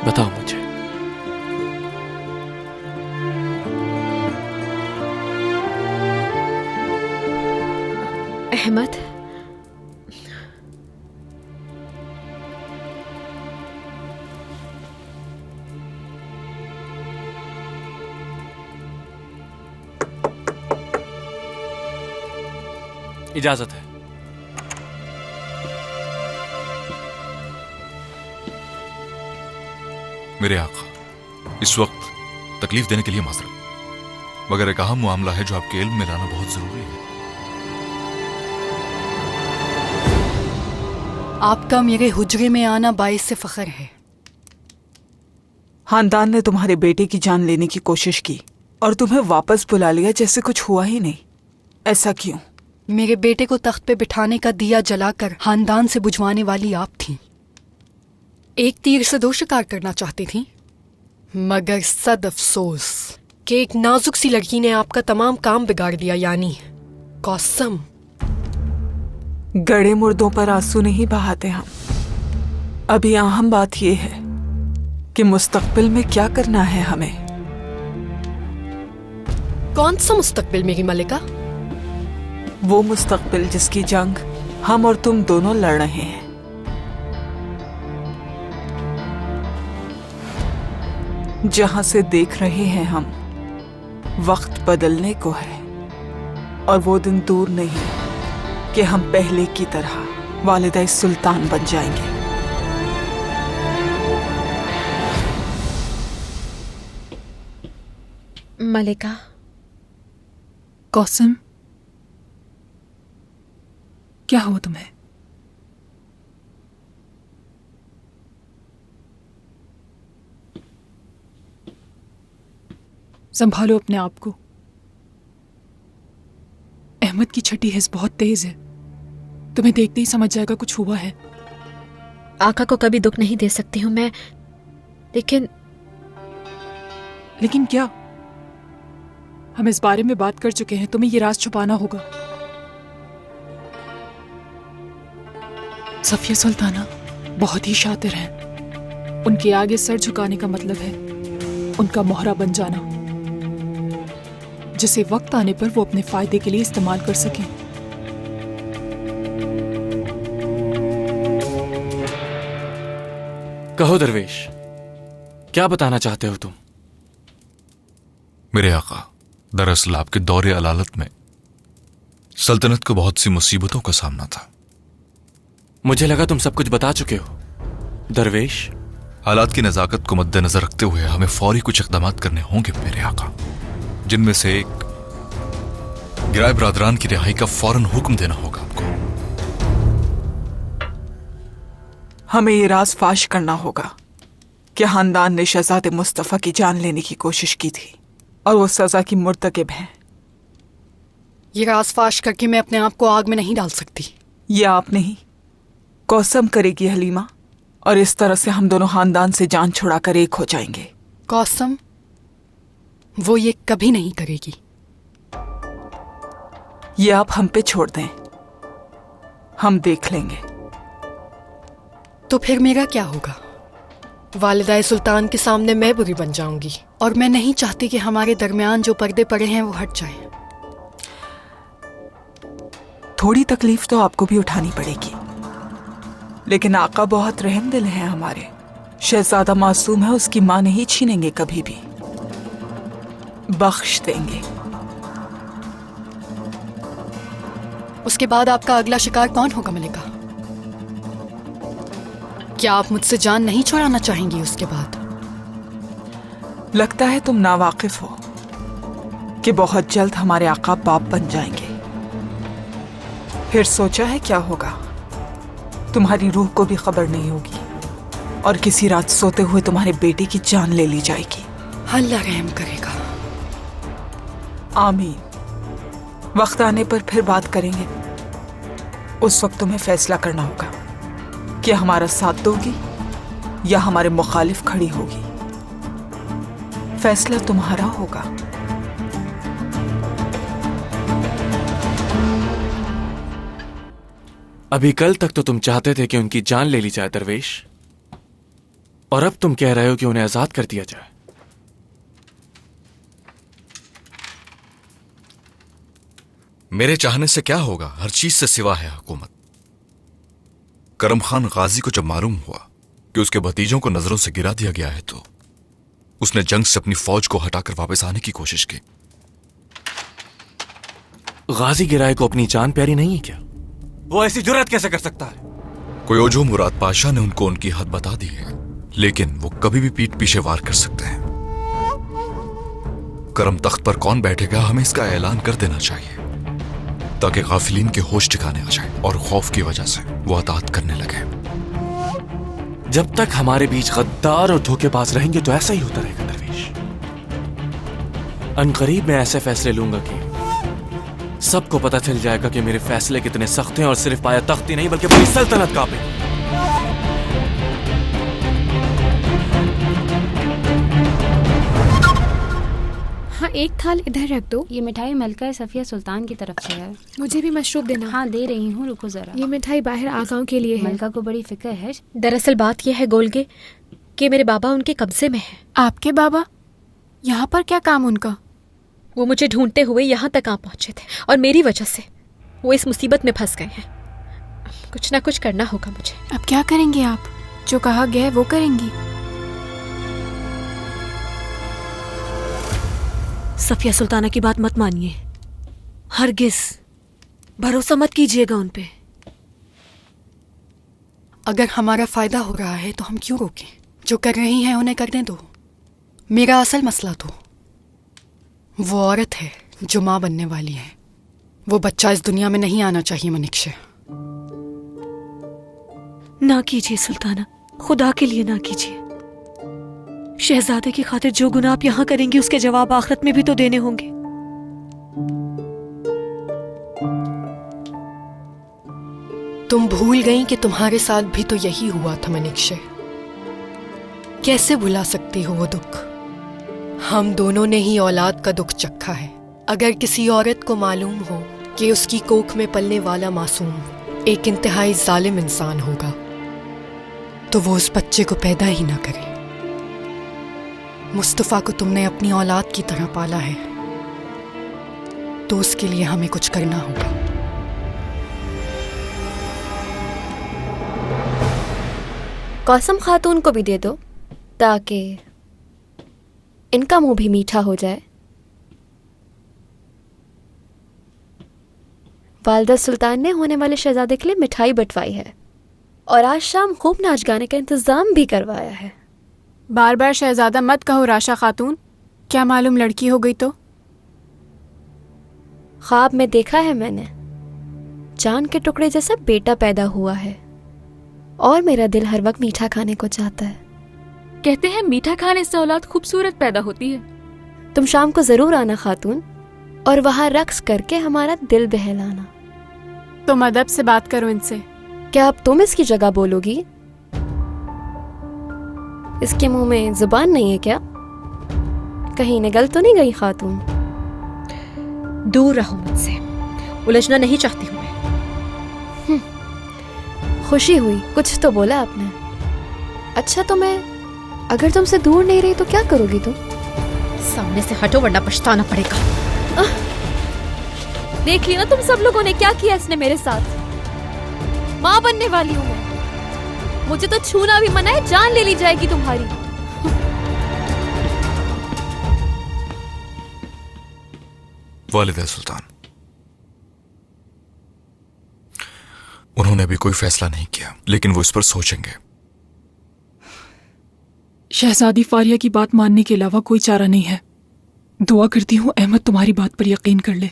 बताओ मुझे। अहमद, इजाजत है। मेरे आका, इस वक्त तकलीफ देने के लिए माजरत, मगर एक अहम मामला है जो आपके इल्म में लाना बहुत जरूरी है। आपका मेरे हुजरे में आना बाइस से फख्र है। खानदान ने तुम्हारे बेटे की जान लेने की कोशिश की और तुम्हें वापस बुला लिया जैसे कुछ हुआ ही नहीं। ऐसा क्यों? मेरे बेटे को तख्त पे बिठाने का दिया जलाकर खानदान से बुझवाने वाली आप थीं। एक तीर से दो शिकार करना चाहती थीं, मगर सद अफसोस कि एक नाजुक सी लड़की ने आपका तमाम काम बिगाड़ दिया। यानी कौसम। गड़े मुर्दों पर आंसू नहीं बहाते हम, अभी अहम बात यह है कि मुस्तकबिल में क्या करना है हमें। कौन सा मुस्तकबिल मेरी मलिका? वो मुस्तकबिल जिसकी जंग हम और तुम दोनों लड़ रहे हैं। जहां से देख रहे हैं हम, वक्त बदलने को है और वो दिन दूर नहीं कि हम पहले की तरह वालिदा सुल्तान बन जाएंगे। मलिका। कौसम, क्या हुआ तुम्हें? संभालो अपने आप को। अहमद की छठी हिस्स बहुत तेज है, तुम्हें देखते ही समझ जाएगा कुछ हुआ है। आका को कभी दुख नहीं दे सकती हूं मैं, लेकिन क्या? हम इस बारे में बात कर चुके हैं, तुम्हें ये राज छुपाना होगा। सफिया सुल्ताना बहुत ही शातिर हैं। उनके आगे सर झुकाने का मतलब है उनका मोहरा बन जाना, जिसे वक्त आने पर वो अपने फायदे के लिए इस्तेमाल कर सकें। कहो दरवेश, क्या बताना चाहते हो तुम? मेरे आका, दरअसल आपके दौरे अलालत में सल्तनत को बहुत सी मुसीबतों का सामना था। मुझे लगा तुम सब कुछ बता चुके हो। दरवेश, हालात की नजाकत को मद्देनजर रखते हुए हमें फौरी कुछ इक़दाम करने होंगे मेरे आका, जिनमें से एक गिराए बरादरान की रिहाई का फौरन हुक्म देना होगा आपको। हमें ये राज फाश करना होगा कि खानदान ने शहजादे मुस्तफा की जान लेने की कोशिश की थी और वो सजा की मुर्तकिब हैं। ये राज फाश करके मैं अपने आप को आग में नहीं डाल सकती। ये आप नहीं, कौसम करेगी हलीमा, और इस तरह से हम दोनों खानदान से जान छुड़ाकर एक हो जाएंगे। कौसम, वो ये कभी नहीं करेगी। ये आप हम पे छोड़ दें, हम देख लेंगे। तो फिर मेरा क्या होगा? वालिदा सुल्तान के सामने मैं बुरी बन जाऊंगी, और मैं नहीं चाहती कि हमारे दरमियान जो पर्दे पड़े हैं वो हट जाएं। थोड़ी तकलीफ तो आपको भी उठानी पड़ेगी, लेकिन आका बहुत रहमदिल हैं हमारे। शहजादा मासूम है, उसकी मां नहीं छीनेंगे कभी भी, बख्श देंगे। उसके बाद आपका अगला शिकार कौन होगा मलिका? क्या आप मुझसे जान नहीं छुड़ाना चाहेंगी उसके बाद? लगता है तुम नावाकिफ हो कि बहुत जल्द हमारे आका बाप बन जाएंगे। फिर सोचा है क्या होगा? तुम्हारी रूह को भी खबर नहीं होगी और किसी रात सोते हुए तुम्हारे बेटे की जान ले ली जाएगी। अल्लाह रहम करेगा। आमीन। वक्त आने पर फिर बात करेंगे। उस वक्त तुम्हें फैसला करना होगा कि हमारा साथ दोगी या हमारे मुखालिफ खड़ी होगी। फैसला तुम्हारा होगा। अभी कल तक तो तुम चाहते थे कि उनकी जान ले ली जाए दरवेश, और अब तुम कह रहे हो कि उन्हें आजाद कर दिया जाए। मेरे चाहने से क्या होगा? हर चीज से सिवा है हुकूमत। करम खान गाजी को जब मालूम हुआ कि उसके भतीजों को नजरों से गिरा दिया गया है, तो उसने जंग से अपनी फौज को हटाकर वापस आने की कोशिश की। गाजी गिराए को अपनी जान प्यारी नहीं है क्या? वो ऐसी जुर्रत कैसे कर सकता है? कोई ओजो मुराद पाशा ने उनको उनकी हद बता दी है, लेकिन वो कभी भी पीठ पीछे वार कर सकते हैं। करम तख्त पर कौन बैठेगा, हमें इसका ऐलान कर देना चाहिए, ताकि गाफिलीन के होश ठिकाने आ जाए और खौफ की वजह से वो अताअत करने लगे। जब तक हमारे बीच गद्दार और धोखेबाज रहेंगे तो ऐसा ही होता रहेगा दरवेश। अनकरीब मैं ऐसे फैसले लूंगा कि सबको पता चल जाएगा कि मेरे फैसले कितने सख्त हैं, और सिर्फ पाया तख्त ही नहीं बल्कि पूरी सल्तनत कांपे। एक थाल इधर रख दो। ये मिठाई मलका सफिया सुल्तान की तरफ से है। मुझे भी मशरूब देना। हाँ दे रही हूँ, रुको जरा। ये मिठाई बाहर आकाओं के लिए है। मलका को बड़ी फिक्र है। दरअसल बात यह है गोलगे कि मेरे बाबा उनके कब्जे में है। आपके बाबा? यहाँ पर क्या काम उनका? वो मुझे ढूंढते हुए यहाँ तक आ पहुंचे थे और मेरी वजह से वो इस मुसीबत में फंस गए हैं। कुछ ना कुछ करना होगा मुझे। अब क्या करेंगे आप? जो कहा गया है वो करेंगी? सफिया सुल्ताना की बात मत मानिए, हरगिज भरोसा मत कीजिएगा उन पे। अगर हमारा फायदा हो रहा है तो हम क्यों रोकें? जो कर रही हैं उन्हें करने दो। मेरा असल मसला तो वो औरत है जो माँ बनने वाली है। वो बच्चा इस दुनिया में नहीं आना चाहिए मनिक्षा। ना कीजिए सुल्ताना, खुदा के लिए ना कीजिए। शहजादे की खातिर जो गुनाह आप यहाँ करेंगी उसके जवाब आखिरत में भी तो देने होंगे। तुम भूल गई कि तुम्हारे साथ भी तो यही हुआ था मनिक्षा। कैसे भुला सकती हो वो दुख? हम दोनों ने ही औलाद का दुख चखा है। अगर किसी औरत को मालूम हो कि उसकी कोख में पलने वाला मासूम एक इंतहाई जालिम इंसान होगा तो वो उस बच्चे को पैदा ही ना करे। मुस्तफा को तुमने अपनी औलाद की तरह पाला है तो उसके लिए हमें कुछ करना होगा। कौसम खातून को भी दे दो ताकि इनका मुंह भी मीठा हो जाए। वालदा सुल्तान ने होने वाले शहजादे के लिए मिठाई बंटवाई है और आज शाम खूब नाच गाने का इंतजाम भी करवाया है। बार बार शहजादा मत कहो राशा खातून, क्या मालूम लड़की हो गई तो? ख्वाब में देखा है मैंने, चांद के टुकड़े जैसा बेटा पैदा हुआ है और मेरा दिल हर वक्त मीठा खाने को चाहता है। कहते हैं मीठा खाने से औलाद खूबसूरत पैदा होती है। तुम शाम को जरूर आना खातून और वहां रक्स करके हमारा दिल बहलाना। तुम अदब से बात करो इनसे। क्या अब तुम इसकी जगह बोलोगी? इसके मुंह में जुबान नहीं है क्या? कहीं निगल तो नहीं गई खातून? दूर रहो मुझसे, उलझना नहीं चाहती हूँ मैं। खुशी हुई, कुछ तो बोला आपने। अच्छा तो मैं अगर तुमसे दूर नहीं रही तो क्या करोगी तुम? सामने से हटो वरना पछताना पड़ेगा। देख लिया ना तुम सब लोगों ने क्या किया इसने मेरे साथ। माँ बनने वाली हूँ मैं, मुझे तो छूना भी मना है, जान ले ली जाएगी तुम्हारी। वालिदा सुल्तान, उन्होंने अभी कोई फैसला नहीं किया लेकिन वो इस पर सोचेंगे। शहजादी फारिया की बात मानने के अलावा कोई चारा नहीं है। दुआ करती हूँ अहमद तुम्हारी बात पर यकीन कर ले।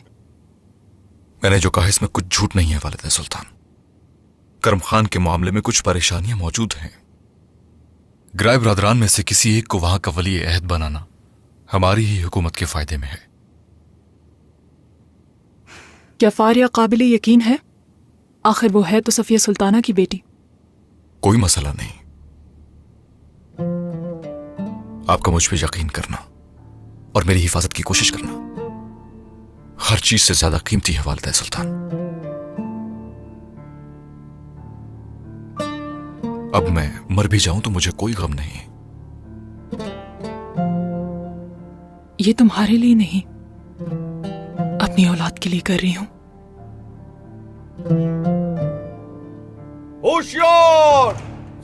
मैंने जो कहा इसमें कुछ झूठ नहीं है वालिदा सुल्तान। करम खान के मामले में कुछ परेशानियां मौजूद हैं। ग्राय ब्रादरान में से किसी एक को वहां का वली अहद बनाना हमारी ही हुकूमत के फायदे में है। क्या फारिया काबिल यकीन है? आखिर वो है तो सफिया सुल्ताना की बेटी। कोई मसला नहीं, आपका मुझ पे यकीन करना और मेरी हिफाजत की कोशिश करना हर चीज से ज्यादा कीमती है वालिदा सुल्तान। अब मैं मर भी जाऊं तो मुझे कोई गम नहीं। ये तुम्हारे लिए नहीं, अपनी औलाद के लिए कर रही हूं। होशियार,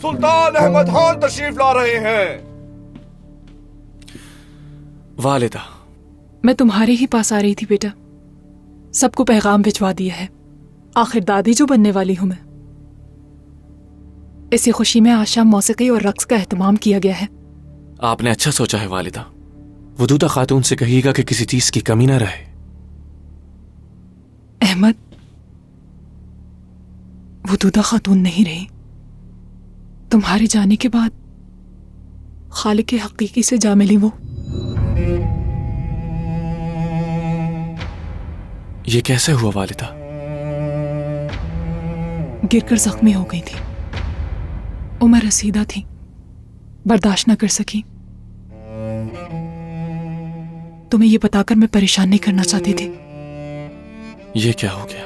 सुल्तान अहमद खान तशरीफ ला रहे हैं। वालिदा, मैं तुम्हारे ही पास आ रही थी बेटा। सबको पैगाम भिजवा दिया है। आखिर दादी जो बनने वाली हूं मैं। इसी खुशी में आज शाम मौसीकी और रक्स का एहतमाम किया गया है। आपने अच्छा सोचा है वालिदा। वदूदा खातून से कहिएगा कि किसी चीज की कमी ना रहे। अहमद, वदूदा खातून नहीं रही। तुम्हारे जाने के बाद खालिक हकीकी से जा मिली वो। ये कैसे हुआ वालिदा? गिरकर जख्मी हो गई थी। उम्र रसीदा थी, बर्दाश्त न कर सकी। तुम्हें ये बताकर मैं परेशान नहीं करना चाहती थी। ये क्या हो गया?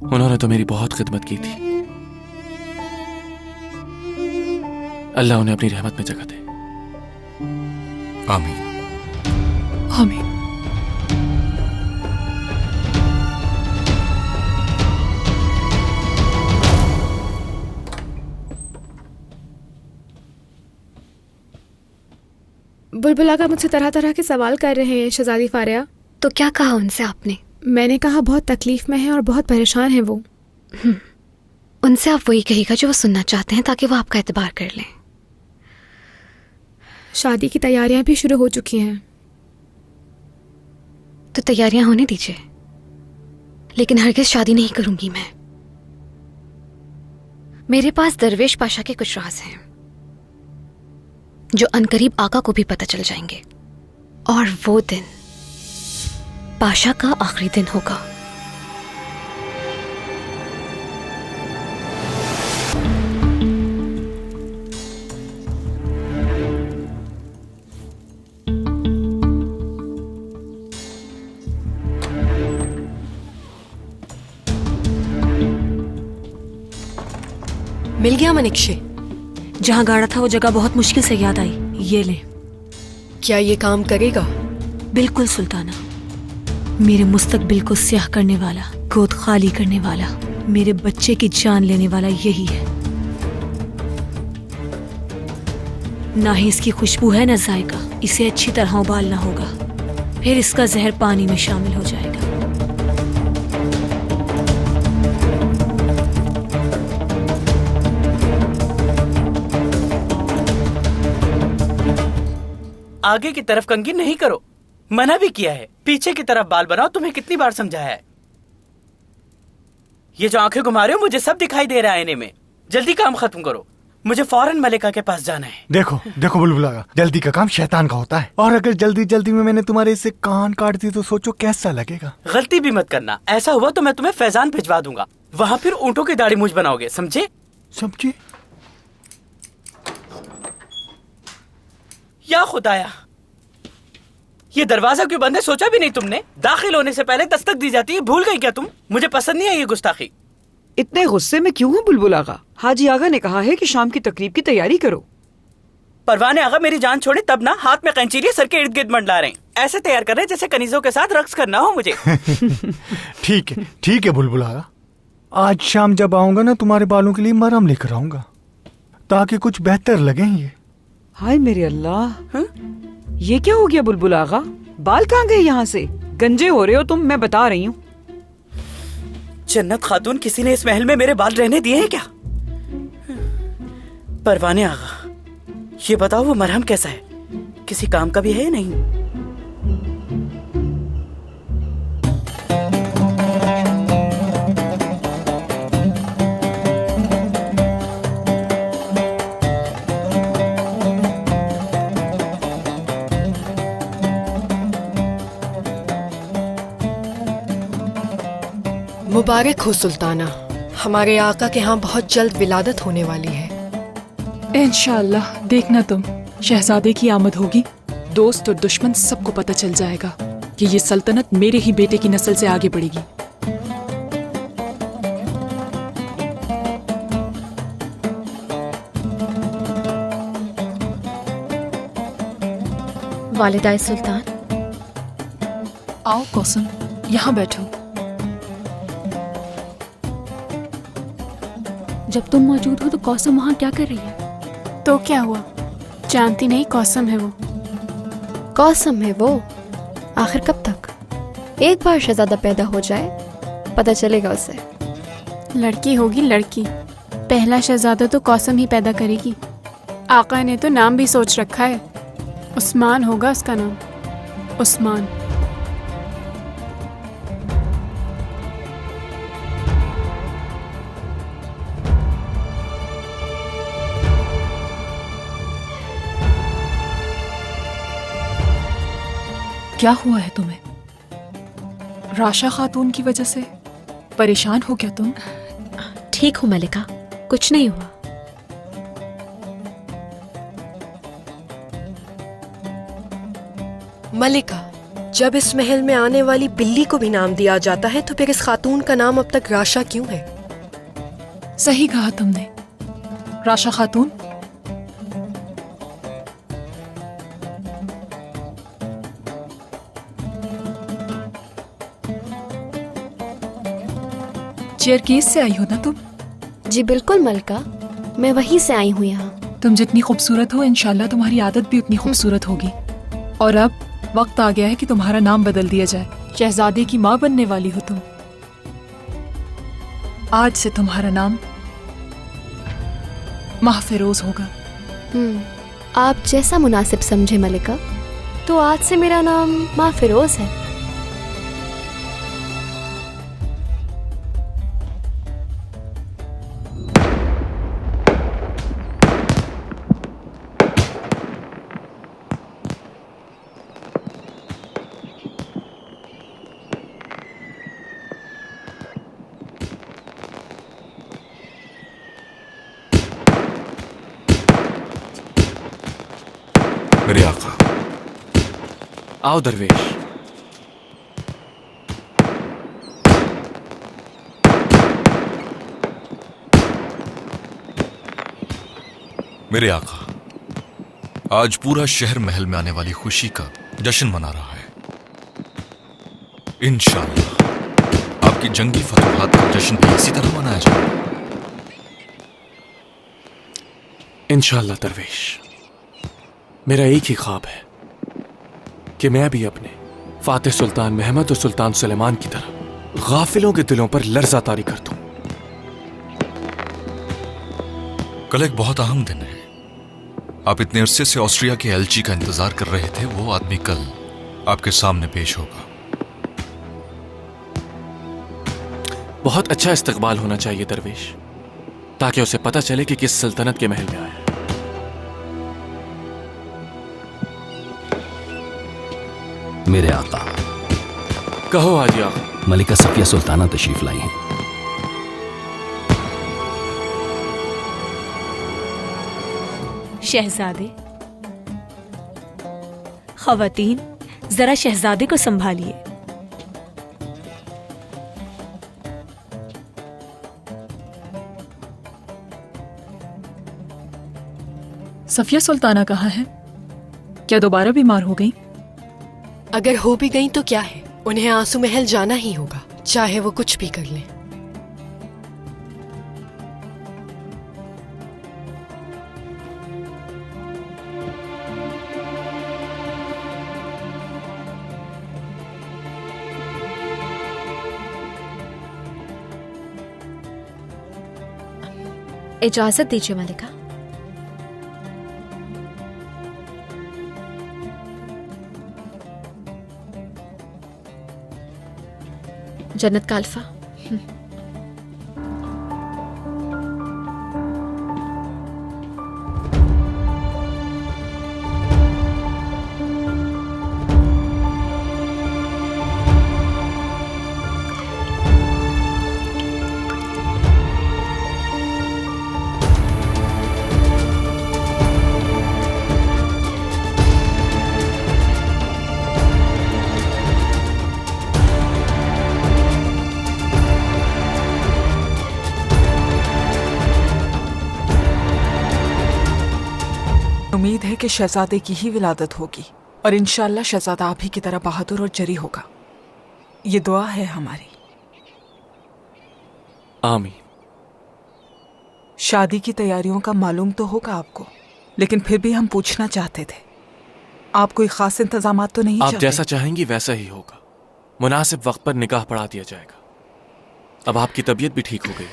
उन्होंने तो मेरी बहुत खिदमत की थी। अल्लाह उन्हें अपनी रहमत में जगह दे। आमीन। आमीन। बुलबुल आका मुझसे तरह तरह के सवाल कर रहे हैं शहजादी फारिया। तो क्या कहा उनसे आपने? मैंने कहा बहुत तकलीफ में है और बहुत परेशान है वो। उनसे आप वही कहिएगा जो वो सुनना चाहते हैं ताकि वो आपका एतबार कर लें। शादी की तैयारियां भी शुरू हो चुकी हैं। तो तैयारियां होने दीजिए, लेकिन हरगिज शादी नहीं करूंगी मैं। मेरे पास दरवेश पाशा के कुछ राज हैं जो अनकरीब आका को भी पता चल जाएंगे, और वो दिन पाशा का आखिरी दिन होगा। मिल गया मनिक्षे? जहां गाड़ा था वो जगह बहुत मुश्किल से याद आई। ये ले। क्या ये काम करेगा? बिल्कुल सुल्ताना। मेरे मुस्तकबिल को स्याह करने वाला, गोद खाली करने वाला, मेरे बच्चे की जान लेने वाला यही है। ना ही इसकी खुशबू है ना जायका। इसे अच्छी तरह उबालना होगा, फिर इसका जहर पानी में शामिल हो जाएगा। आगे की तरफ कंघी नहीं करो, मना भी किया है। पीछे की तरफ बाल बनाओ, तुम्हें कितनी बार समझाया है। ये जो आंखें घुमा रहे हो मुझे सब दिखाई दे रहा है आईने में। जल्दी काम खत्म करो, मुझे फौरन मलिका के पास जाना है। देखो देखो बुलबुल आगा, जल्दी का काम शैतान का होता है, और अगर जल्दी जल्दी में मैंने तुम्हारे इससे कान काट दी तो सोचो कैसा लगेगा। गलती भी मत करना, ऐसा हुआ तो मैं तुम्हें फैजान भिजवा दूंगा। वहाँ फिर ऊँटों की दाढ़ी मूछ बनाओगे, समझे? समझे? या खुदाया, ये दरवाजा क्यों बंद है? सोचा भी नहीं तुमने? दाखिल होने से पहले दस्तक दी जाती है, भूल गई क्या तुम? मुझे पसंद नहीं है ये गुस्ताखी। इतने गुस्से में क्यों हो बुलबुल आगा? हाजी आगा ने कहा है कि शाम की तकरीब की तैयारी करो। परवाने आगा मेरी जान छोड़े तब ना, हाथ में कैंची लिए, सर के इर्द गिर्द मंडला रहे हैं। ऐसे तैयार कर रहे हैं जैसे कनीजों के साथ रक्स करना हो मुझे। ठीक है बुलबुल आगा, आज शाम जब आऊंगा ना तुम्हारे बालों के लिए मरहम लेकर आऊंगा ताकि कुछ बेहतर लगे ये। हाय मेरे अल्लाह, ये क्या हो गया बुलबुल आगा? बाल कहाँ गए यहाँ से? गंजे हो रहे हो तुम, मैं बता रही हूँ। जन्नत खातून, किसी ने इस महल में मेरे बाल रहने दिए हैं क्या? परवाने आगा, ये बताओ वो मरहम कैसा है? किसी काम का भी है या नहीं? मुबारक हो सुल्ताना, हमारे आका के यहाँ बहुत जल्द विलादत होने वाली है। इंशाअल्लाह, देखना तुम, शहजादे की आमद होगी, दोस्त और दुश्मन सबको पता चल जाएगा कि ये सल्तनत मेरे ही बेटे की नस्ल से आगे बढ़ेगी। वालिदाए सुल्तान। आओ कौसम, यहाँ बैठो। जब तुम मौजूद हो तो कौसम वहाँ क्या कर रही है? तो क्या हुआ? जानती नहीं, कौसम है वो। कौसम है वो? आखिर कब तक? एक बार शहजादा पैदा हो जाए पता चलेगा उसे। लड़की होगी लड़की, पहला शहजादा तो कौसम ही पैदा करेगी। आका ने तो नाम भी सोच रखा है, उस्मान होगा उसका नाम, उस्मान। क्या हुआ है तुम्हें? राशा खातून की वजह से परेशान हो क्या तुम? ठीक हूँ मलिका, कुछ नहीं हुआ। मलिका, जब इस महल में आने वाली बिल्ली को भी नाम दिया जाता है तो फिर इस खातून का नाम अब तक राशा क्यों है? सही कहा तुमने, राशा खातून। चेयरकेस से आई हो ना तुम? जी बिल्कुल मलका, मैं वहीं से आई हूँ यहाँ। तुम जितनी खूबसूरत हो इंशाल्लाह तुम्हारी आदत भी उतनी खूबसूरत होगी। और अब वक्त आ गया है कि तुम्हारा नाम बदल दिया जाए। शहजादे की माँ बनने वाली हो तुम। आज से तुम्हारा नाम महफिरोज होगा। आप जैसा मुनासिब समझे मलिका। तो आज से मेरा नाम महफिरोज है। मेरे आका। आओ दरवेश। मेरे आका, आज पूरा शहर महल में आने वाली खुशी का जश्न मना रहा है। इंशाअल्लाह आपकी जंगी फतवाहत का जश्न भी इसी तरह मनाया जाएगा। इंशाअल्लाह दरवेश। मेरा एक ही ख्वाब है कि मैं भी अपने फातिह सुल्तान महमद और सुल्तान सुलेमान की तरह गाफिलों के दिलों पर लर्जा तारी कर दूं। कल एक बहुत अहम दिन है। आप इतने अरसे से ऑस्ट्रिया के एलची का इंतजार कर रहे थे, वो आदमी कल आपके सामने पेश होगा। बहुत अच्छा इस्तकबाल होना चाहिए दरवेश, ताकि उसे पता चले कि किस सल्तनत के महल में आया है। मेरे आका। कहो हाजी आका। मलिका सफिया सुल्ताना तशरीफ लाई हैं। शहजादे, खवातीन, जरा शहजादे को संभालिए। सफिया सुल्ताना कहाँ है? क्या दोबारा बीमार हो गई? अगर हो भी गई तो क्या है, उन्हें आंसू महल जाना ही होगा, चाहे वो कुछ भी कर ले। इजाजत दीजिए मलिका। जन्नत का अल्फा। उम्मीद है कि शहजादे की ही विलादत होगी और इंशाअल्लाह शहजादा आप ही की तरह बहादुर और जरी होगा। ये दुआ है हमारी। आमीन। शादी की तैयारियों का मालूम तो होगा आपको, लेकिन फिर भी हम पूछना चाहते थे, आप कोई खास इंतजामात तो नहीं आप चाहते? जैसा चाहेंगी वैसा ही होगा। मुनासिब वक्त पर निकाह पढ़ा दिया जाएगा। अब आपकी तबीयत भी ठीक हो गई,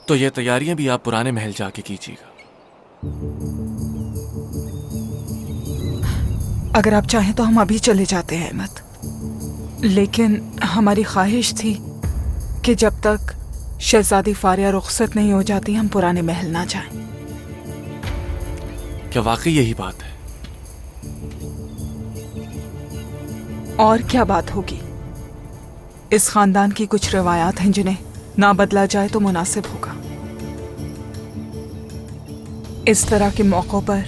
तो ये तैयारियां भी आप पुराने महल जाके कीजिएगा। अगर आप चाहें तो हम अभी चले जाते हैं अहमद, लेकिन हमारी ख्वाहिश थी कि जब तक शहजादी फारिया रुखसत नहीं हो जाती हम पुराने महल ना जाएं। क्या वाकई यही बात है? और क्या बात होगी? इस खानदान की कुछ रवायात हैं जिन्हें ना बदला जाए तो मुनासिब होगा। इस तरह के मौक़ों पर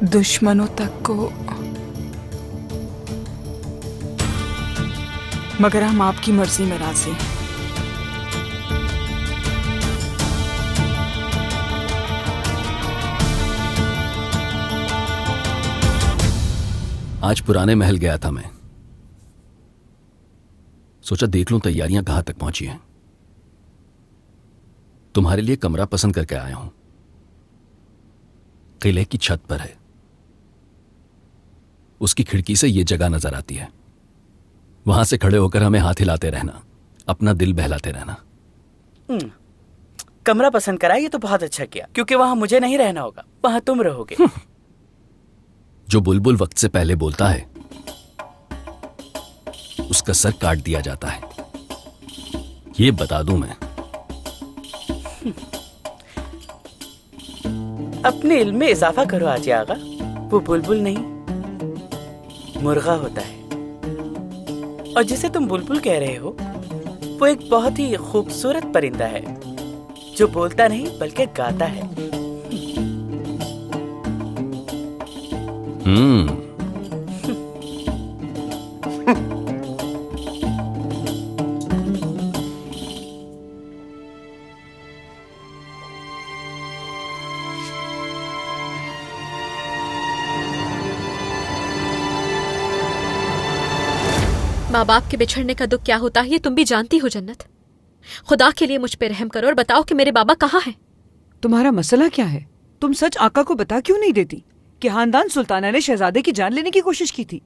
दुश्मनों तक को मगर हम आपकी मर्जी में राजी हैं। आज पुराने महल गया था मैं, सोचा देख लूं तैयारियां कहां तक पहुंची हैं। तुम्हारे लिए कमरा पसंद करके आया हूं, किले की छत पर है। उसकी खिड़की से यह जगह नजर आती है। वहां से खड़े होकर हमें हाथ हिलाते रहना, अपना दिल बहलाते रहना। कमरा पसंद करा, ये तो बहुत अच्छा किया, क्योंकि वहां मुझे नहीं रहना होगा, वहां तुम रहोगे। जो बुलबुल वक्त से पहले बोलता है उसका सर काट दिया जाता है, ये बता दूं मैं। अपने इल्म में इजाफा करो आजी आगा। वो बुलबुल नहीं, मुर्गा होता है। और जिसे तुम बुलबुल कह रहे हो, वो एक बहुत ही खूबसूरत परिंदा है जो बोलता नहीं बल्कि गाता है। माँ बाप के बिछड़ने का दुख क्या होता है ये तुम भी जानती हो जन्नत। खुदा के लिए मुझ पे रहम करो और बताओ कि मेरे बाबा कहाँ हैं। तुम्हारा मसला क्या है? तुम सच आका को बता क्यों नहीं देती कि खानदान सुल्ताना ने शहजादे की जान लेने की कोशिश की थी?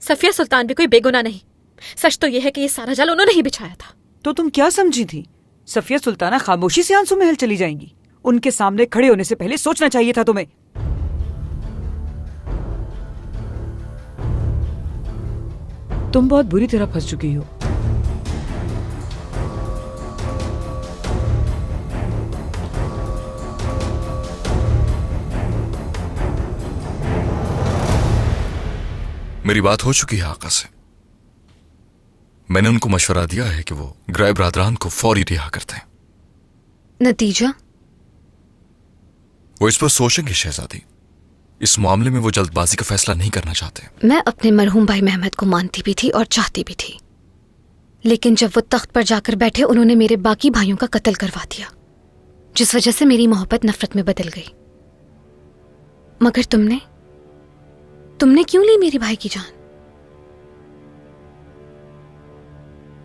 सफिया सुल्तान भी कोई बेगुनाह नहीं। सच तो यह है कि ये सारा जाल उन्होंने ही बिछाया था। तो तुम क्या समझी थी? सफिया सुल्ताना खामोशी से आंसू महल चली जाएंगी? उनके सामने खड़े होने से पहले सोचना चाहिए था तुम्हें। तुम बहुत बुरी तरह फंस चुकी हो। मेरी बात हो चुकी है आका से। मैंने उनको मशवरा दिया है कि वो ग्राय बरादरान को फौरी रिहा कर दें। नतीजा? वो इस पर सोचेंगे शहजादी। इस मामले में वो जल्दबाजी का फैसला नहीं करना चाहते। मैं अपने मरहूम भाई मेहमद को मानती भी थी और चाहती भी थी, लेकिन जब वो तख्त पर जाकर बैठे उन्होंने मेरे बाकी भाइयों का कत्ल करवा दिया, जिस वजह से मेरी मोहब्बत नफरत में बदल गई। मगर तुमने क्यों ली मेरी भाई की जान?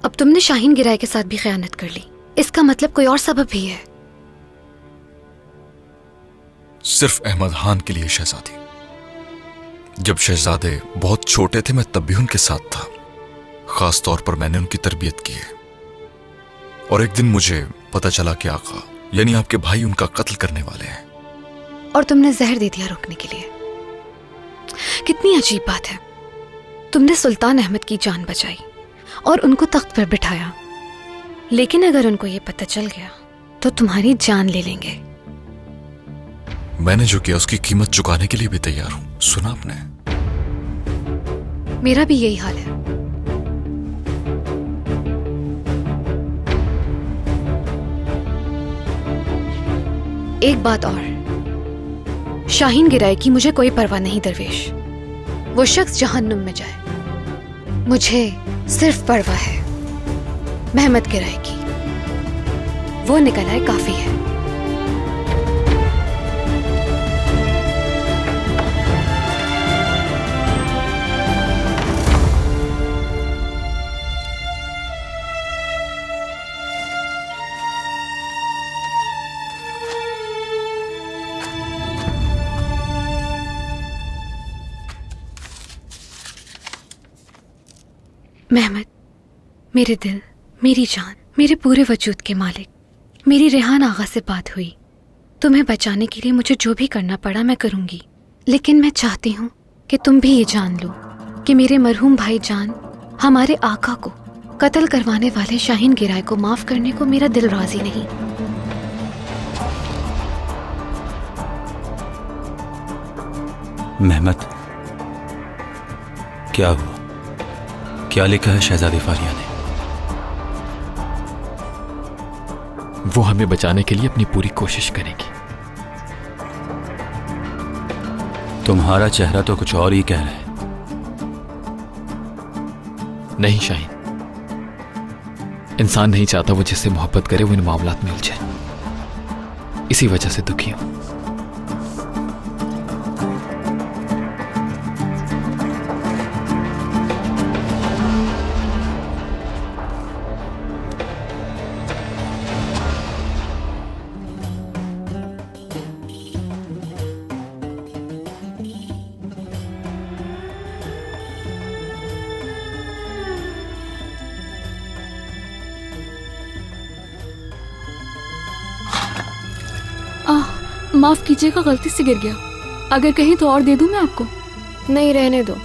अब तुमने शाहीन गिराए के साथ भी खयानत कर ली। इसका मतलब कोई और सबब भी है। सिर्फ अहमद खान के लिए शहजादी। जब शहजादे बहुत छोटे थे मैं तब भी उनके साथ था। खास तौर पर मैंने उनकी तरबियत की है। और एक दिन मुझे पता चला कि आका यानी आपके भाई उनका कत्ल करने वाले हैं। और तुमने जहर दे दिया रोकने के लिए। कितनी अजीब बात है। तुमने सुल्तान अहमद की जान बचाई और उनको तख्त पर बिठाया, लेकिन अगर उनको ये पता चल गया तो तुम्हारी जान ले लेंगे। मैंने जो किया उसकी कीमत चुकाने के लिए भी तैयार हूं। सुना आपने? मेरा भी यही हाल है। एक बात और, शाहीन गिराए की मुझे कोई परवाह नहीं दरवेश। वो शख्स जहन्नुम में जाए, मुझे सिर्फ परवाह है मेहमद गिराए की। वो निकल आए काफी है। मेहमद, मेरे दिल, मेरी जान, मेरे पूरे वजूद के मालिक, मेरी रेहान आगा से बात हुई। तुम्हें बचाने के लिए मुझे जो भी करना पड़ा मैं करूंगी, लेकिन मैं चाहती हूँ कि तुम भी ये जान लो कि मेरे मरहूम भाई जान हमारे आका को कत्ल करवाने वाले शाहीन गिराए को माफ करने को मेरा दिल राजी नहीं। मेहमद, क्या हुआ? क्या लिखा है शहजादी फारिया ने? वो हमें बचाने के लिए अपनी पूरी कोशिश करेगी। तुम्हारा चेहरा तो कुछ और ही कह रहा है। नहीं शाहीन, इंसान नहीं चाहता वो जिससे मोहब्बत करे वो इन मामलात में उलझे। इसी वजह से दुखी हूं। माफ कीजिएगा, गलती से गिर गया। अगर कहीं तो और दे दूं मैं आपको? नहीं, रहने दो।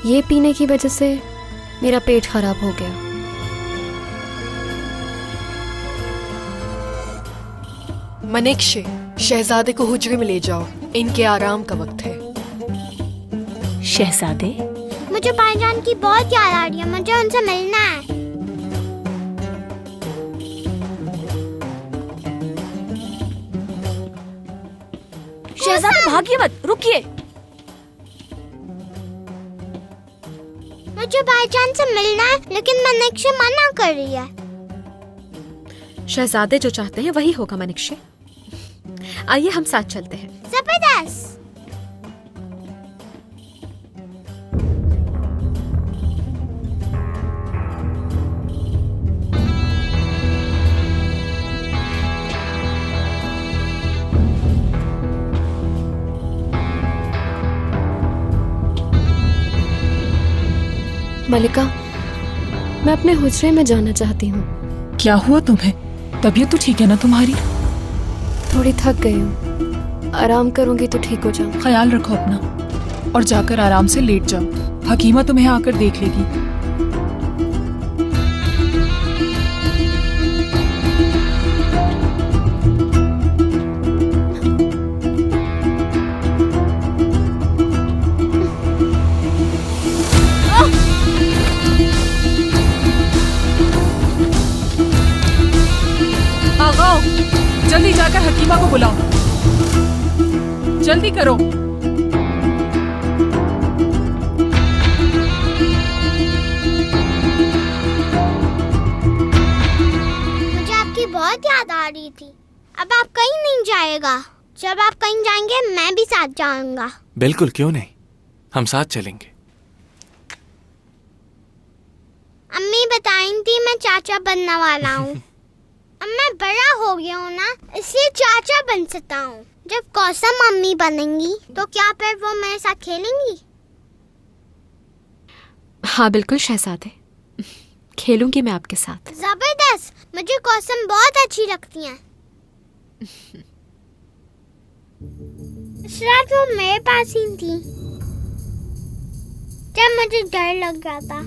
ये पीने की वजह से मेरा पेट खराब हो गया। मनिक्षे, शहजादे को हुजरे में ले जाओ, इनके आराम का वक्त है। शहजादे, मुझे भाईजान की बहुत याद आ रही है, मुझे उनसे मिलना है। शहजादे भागिए मत, रुकिए। मुझे भाईजान से मिलना है, लेकिन मनिक्षे मना कर रही है। शहजादे जो चाहते हैं वही होगा मनिक्षे। आइए हम साथ चलते हैं। जबरदस्त। मलिका, मैं अपने हुजरे में जाना चाहती हूँ। क्या हुआ तुम्हें? तबीयत तो ठीक है ना तुम्हारी? थोड़ी थक गई हूँ, आराम करूंगी तो ठीक हो जाऊँ। ख्याल रखो अपना और जाकर आराम से लेट जाओ। हकीमा तुम्हें आकर देख लेगी। आओ, जल्दी जाकर हकीमा को बुलाओ। जल्दी करो। मुझे आपकी बहुत याद आ रही थी। अब आप कहीं नहीं जाएगा। जब आप कहीं जाएंगे मैं भी साथ जाऊंगा। बिल्कुल, क्यों नहीं, हम साथ चलेंगे। अम्मी बताई थी मैं चाचा बनने वाला हूँ। अब मैं बड़ा हो गया हूँ ना, इसलिए चाचा बन सकता हूँ। जब कौसम मम्मी बनेंगी तो क्या फिर वो मेरे साथ खेलेंगी? हाँ बिल्कुल शहजादे, खेलूंगी मैं आपके साथ। जबरदस्त, मुझे कौसम बहुत अच्छी लगती हैं। इस रात वो मेरे पास ही थी जब मुझे डर लग गया था।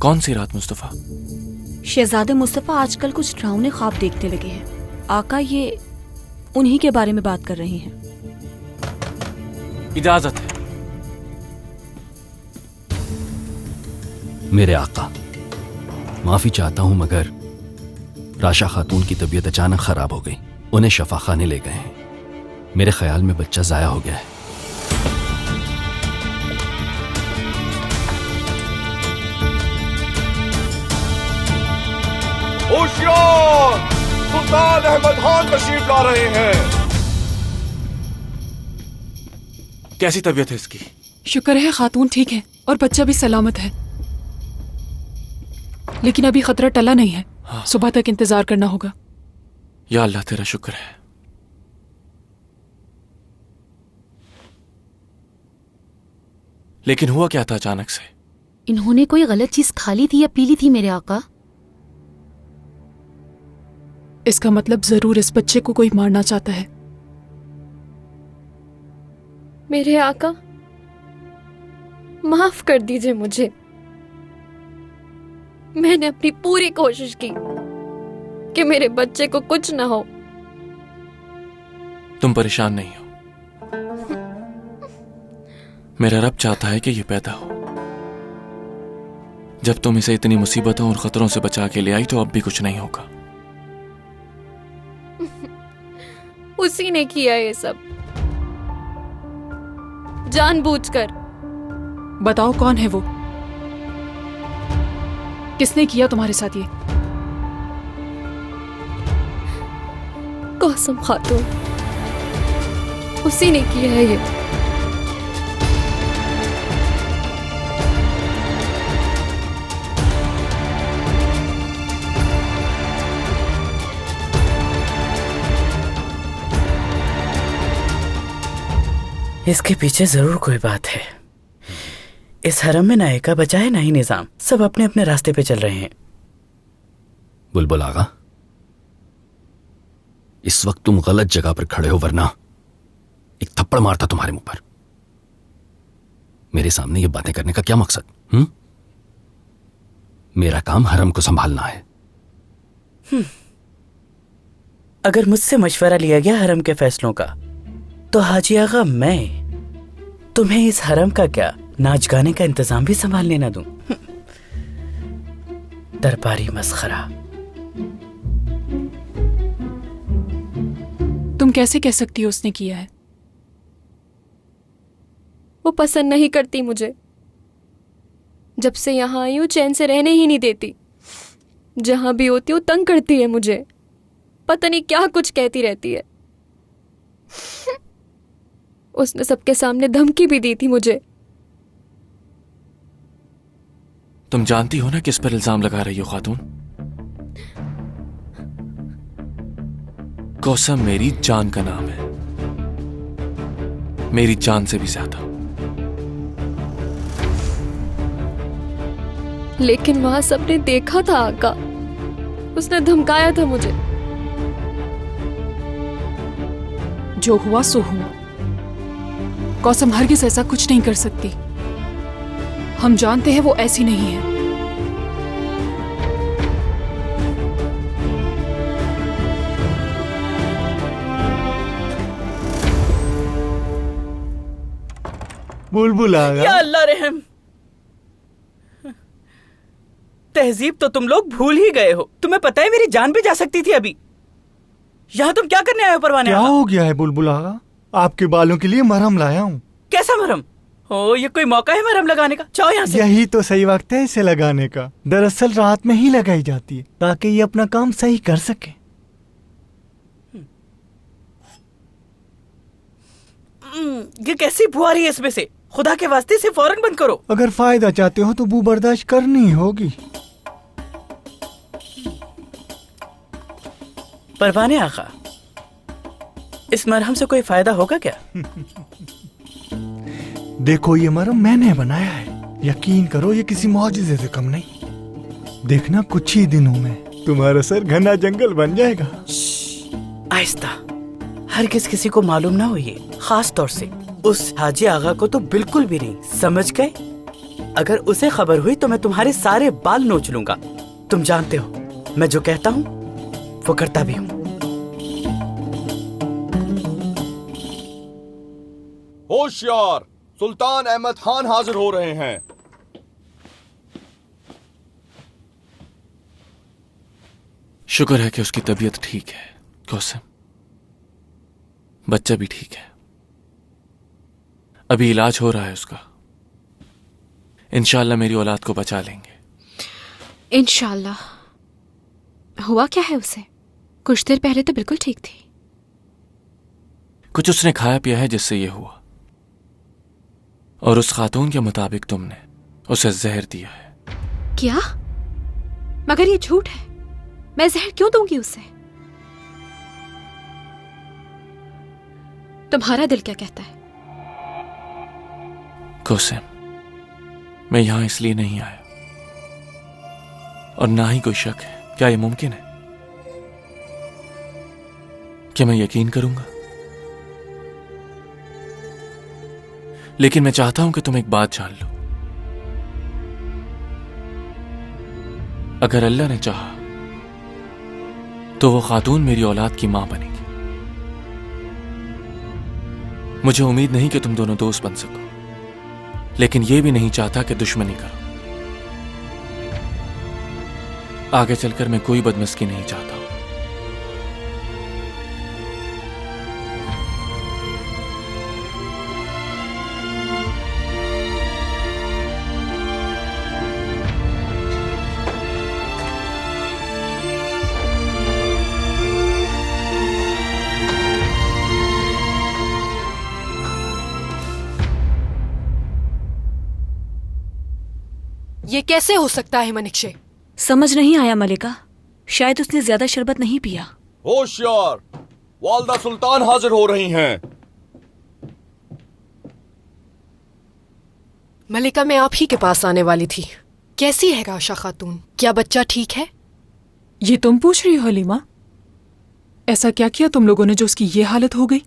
कौन सी रात मुस्तफा? शहजादे मुस्तफा आजकल कुछ डरावने ख्वाब देखने लगे हैं। आका ये उन्हीं के बारे में बात कर रही हैं। इजाजत है। मेरे आका, माफी चाहता हूं मगर राशा खातून की तबीयत अचानक खराब हो गई। उन्हें शफा खाने ले गए हैं। मेरे ख्याल में बच्चा जाया हो गया है। होशियार, सुल्तान अहमद खान तशरीफ ला रहे हैं। कैसी तबीयत है इसकी? शुक्र है खातून ठीक है और बच्चा भी सलामत है, लेकिन अभी खतरा टला नहीं है। सुबह तक इंतजार करना होगा। या अल्लाह तेरा शुक्र है। लेकिन हुआ क्या था अचानक से? इन्होंने कोई गलत चीज खा ली थी या पी ली थी मेरे आका? इसका मतलब जरूर इस बच्चे को कोई मारना चाहता है। मेरे आका, माफ कर दीजिए मुझे। मैंने अपनी पूरी कोशिश की कि मेरे बच्चे को कुछ ना हो। तुम परेशान नहीं हो। मेरा रब चाहता है कि ये पैदा हो। जब तुम इसे इतनी मुसीबतों और खतरों से बचा के ले आई तो अब भी कुछ नहीं होगा। उसी ने किया ये सब, जानबूझकर। बताओ कौन है वो? किसने किया तुम्हारे साथ ये? कौसम खातून, उसी ने किया है ये। इसके पीछे जरूर कोई बात है। इस हरम में ना एका बचा है ना ही निजाम, सब अपने अपने रास्ते पे चल रहे हैं। बुलबुल आगा, इस वक्त तुम गलत जगह पर खड़े हो, वरना एक थप्पड़ मारता तुम्हारे मुंह पर। मेरे सामने ये बातें करने का क्या मकसद? मेरा काम हरम को संभालना है। अगर मुझसे मशवरा लिया गया हरम के फैसलों का, तो हाजी आगा मैं तुम्हें इस हरम का क्या, नाच गाने का इंतजाम भी संभालने ना दूं। दरबारी मस्खरा। तुम कैसे कह सकती हो उसने किया है? वो पसंद नहीं करती मुझे। जब से यहाँ आई हूँ चैन से रहने ही नहीं देती। जहां भी होती हूँ तंग करती है मुझे। पता नहीं क्या कुछ कहती रहती है। उसने सबके सामने धमकी भी दी थी मुझे। तुम जानती हो ना किस पर इल्जाम लगा रही हो खातून? कौसम मेरी जान का नाम है, मेरी जान से भी ज्यादा। लेकिन वहां सबने देखा था आका, उसने धमकाया था मुझे। जो हुआ सो हुआ। कौसम हरगिज़ ऐसा कुछ नहीं कर सकती। हम जानते हैं वो ऐसी नहीं है। बुलबुल आ गया। या अल्लाह रहम। तहजीब तो तुम लोग भूल ही गए हो। तुम्हें पता है मेरी जान भी जा सकती थी अभी। यहाँ तुम क्या करने आए हो परवाने? क्या हो गया है बुलबुल आगा? आपके बालों के लिए मरहम लाया हूँ। कैसा मरहम? ओ, ये कोई मौका है मरहम लगाने का? जाओ यहाँ से। यही तो सही वक्त है इसे लगाने का। दरअसल रात में ही लगाई जाती है ताकि ये अपना काम सही कर सके। ये कैसी बू आ रही है इसमें से? खुदा के वास्ते इसे फौरन बंद करो। अगर फायदा चाहते हो तो बू बर्दाश्त करनी होगी। परवाने आका, इस मरहम से कोई फायदा होगा क्या? देखो ये मरहम मैंने बनाया है। यकीन करो ये किसी मौजिज़े से कम नहीं। देखना कुछ ही दिनों में तुम्हारा सर घना जंगल बन जाएगा। आहिस्ता, हरगिज़ किसी को मालूम ना हो ये, खास तौर से उस हाजी आगा को तो बिल्कुल भी नहीं। समझ गए? अगर उसे खबर हुई तो मैं तुम्हारे सारे बाल नोच लूंगा। तुम जानते हो मैं जो कहता हूँ वो करता भी हूँ। होशियार, सुल्तान अहमद खान हाजिर हो रहे हैं। शुक्र है कि उसकी तबीयत ठीक है कौसम। बच्चा भी ठीक है, अभी इलाज हो रहा है उसका। इंशाल्लाह मेरी औलाद को बचा लेंगे। इंशाल्लाह। हुआ क्या है उसे? कुछ देर पहले तो बिल्कुल ठीक थी। कुछ उसने खाया पिया है जिससे ये हुआ, और उस खातून के मुताबिक तुमने उसे जहर दिया है। क्या? मगर ये झूठ है। मैं जहर क्यों दूंगी उसे? तुम्हारा दिल क्या कहता है? कौसम, मैं यहां इसलिए नहीं आया, और ना ही कोई शक है। क्या यह मुमकिन है? क्या मैं यकीन करूंगा? लेकिन मैं चाहता हूं कि तुम एक बात जान लो। अगर अल्लाह ने चाहा तो वो खातून मेरी औलाद की मां बनेगी। मुझे उम्मीद नहीं कि तुम दोनों दोस्त बन सको, लेकिन यह भी नहीं चाहता कि दुश्मनी करो। आगे चलकर मैं कोई बदमस्की नहीं चाहता हूं। ये कैसे हो सकता है मनिक्षे? समझ नहीं आया मलिका, शायद उसने ज्यादा शरबत नहीं पिया। होशियार, वालदा सुल्तान हाजिर हो रही हैं। मलिका, मैं आप ही के पास आने वाली थी। कैसी है राशा खातून? क्या बच्चा ठीक है? ये तुम पूछ रही हो हलीमा? ऐसा क्या किया तुम लोगों ने जो उसकी ये हालत हो गई?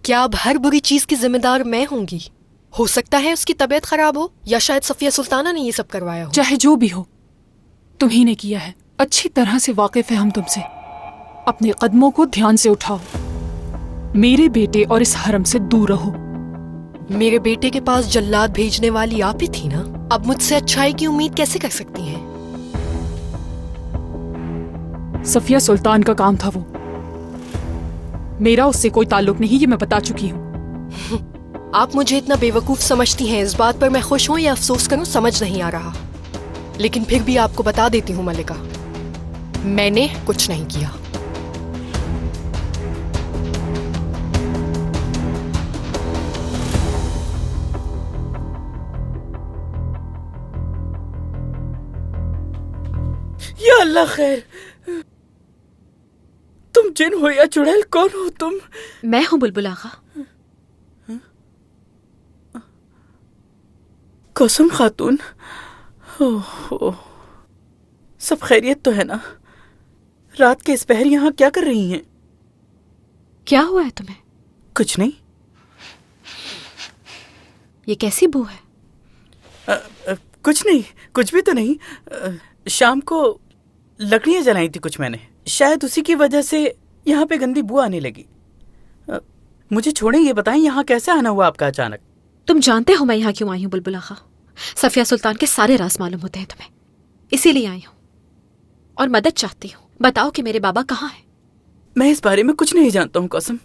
क्या अब हर बुरी चीज की जिम्मेदार मैं होंगी? हो सकता है उसकी तबीयत खराब हो, या शायद सफिया सुल्ताना ने ये सब करवाया हो। चाहे जो भी हो, तुम्ही ने किया है। अच्छी तरह से वाकिफ है हम तुमसे। अपने कदमों को ध्यान से उठाओ। मेरे बेटे और इस हरम से दूर रहो। मेरे बेटे के पास जल्लाद भेजने वाली आप ही थी ना? अब मुझसे अच्छाई की उम्मीद कैसे कर सकती हैं? सफिया सुल्तान का काम था वो। मेरा उससे कोई ताल्लुक नहीं, ये मैं बता चुकी हूँ। आप मुझे इतना बेवकूफ समझती हैं, इस बात पर मैं खुश हूं या अफसोस करूं समझ नहीं आ रहा। लेकिन फिर भी आपको बता देती हूं मलिका, मैंने कुछ नहीं किया। या अल्लाह खैर, तुम जिन हो या चुड़ैल, कौन हो तुम? मैं हूं बुलबुल आगा। कसम खातून, ओहो, सब खैरियत तो है ना? रात के इस पहर यहाँ क्या कर रही हैं? क्या हुआ है तुम्हें? कुछ नहीं। ये कैसी बू है? कुछ नहीं, कुछ भी तो नहीं। शाम को लकड़ियां जलाई थी कुछ मैंने, शायद उसी की वजह से यहाँ पे गंदी बू आने लगी। मुझे छोड़ें, ये बताएं यहाँ कैसे आना हुआ आपका अचानक? तुम जानते हो मैं यहाँ क्यों आई हूँ बुलबुल आगा? सफिया सुल्तान के सारे राज मालूम होते हैं तुम्हें, इसीलिए आई हूँ और मदद चाहती हूँ। बताओ कि मेरे बाबा कहाँ हैं? मैं इस बारे में कुछ नहीं जानता हूँ कसम।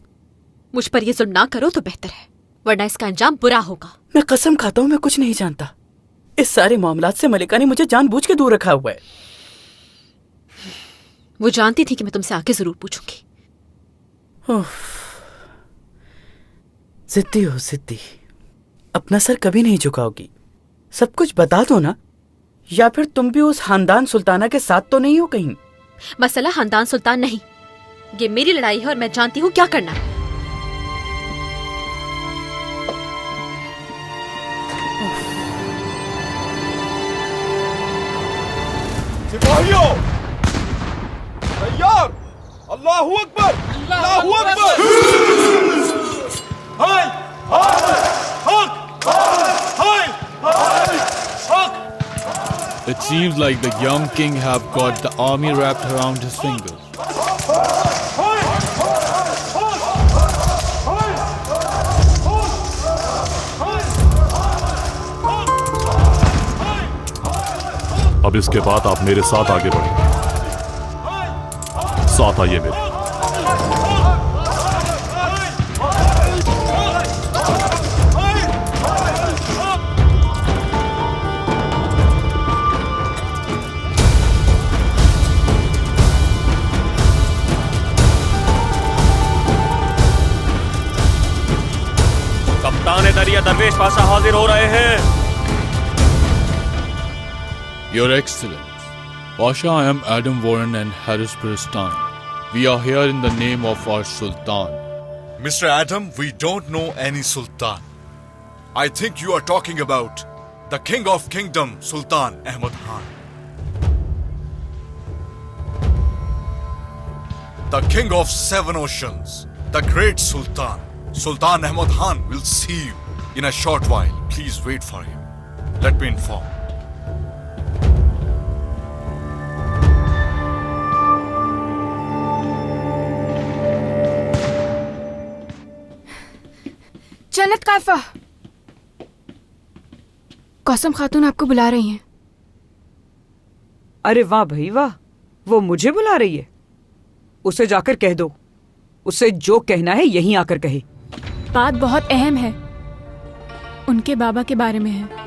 मुझ पर ये जुल्म ना करो तो बेहतर है, वरना इसका अंजाम बुरा होगा। मैं कसम खाता हूँ मैं कुछ नहीं जानता। इस सारे मामलात से मलिका ने मुझे जानबूझ के दूर रखा हुआ है। वो जानती थी कि मैं तुमसे आके जरूर पूछूंगी। जिद्दी हो जिद्दी, अपना सर कभी नहीं झुकाओगी। सब कुछ बता दो ना, या फिर तुम भी उस खानदान सुल्ताना के साथ तो नहीं हो कहीं? मसला खानदान सुल्तान नहीं, ये मेरी लड़ाई है और मैं जानती हूँ क्या करना है। सिपाहियों, तैयार! अल्लाहू अकबर! अल्लाहू अकबर! हाय! हाय! हक! हाय! हाय! हक! It seems like the young king have got the army wrapped around his fingers. अब इसके बाद आप मेरे साथ आगे बढ़ेंगे। साथ आइए मेरे। कप्तान दरिया दरवेश पाशा हाजिर हो रहे हैं। Your Excellency, Pasha, I am Adam Warren and Harris Preston. We are here in the name of our Sultan. Mr. Adam, we don't know any Sultan. I think you are talking about the King of Kingdom, Sultan Ahmad Khan. The King of Seven Oceans, the great Sultan. Sultan Ahmad Khan will see you in a short while. Please wait for him. Let me inform. जन्नत काफा, कौसम खातून आपको बुला रही हैं। अरे वाह भाई वाह, वो मुझे बुला रही है। उसे जाकर कह दो, उसे जो कहना है यहीं आकर कहे। बात बहुत अहम है, उनके बाबा के बारे में है।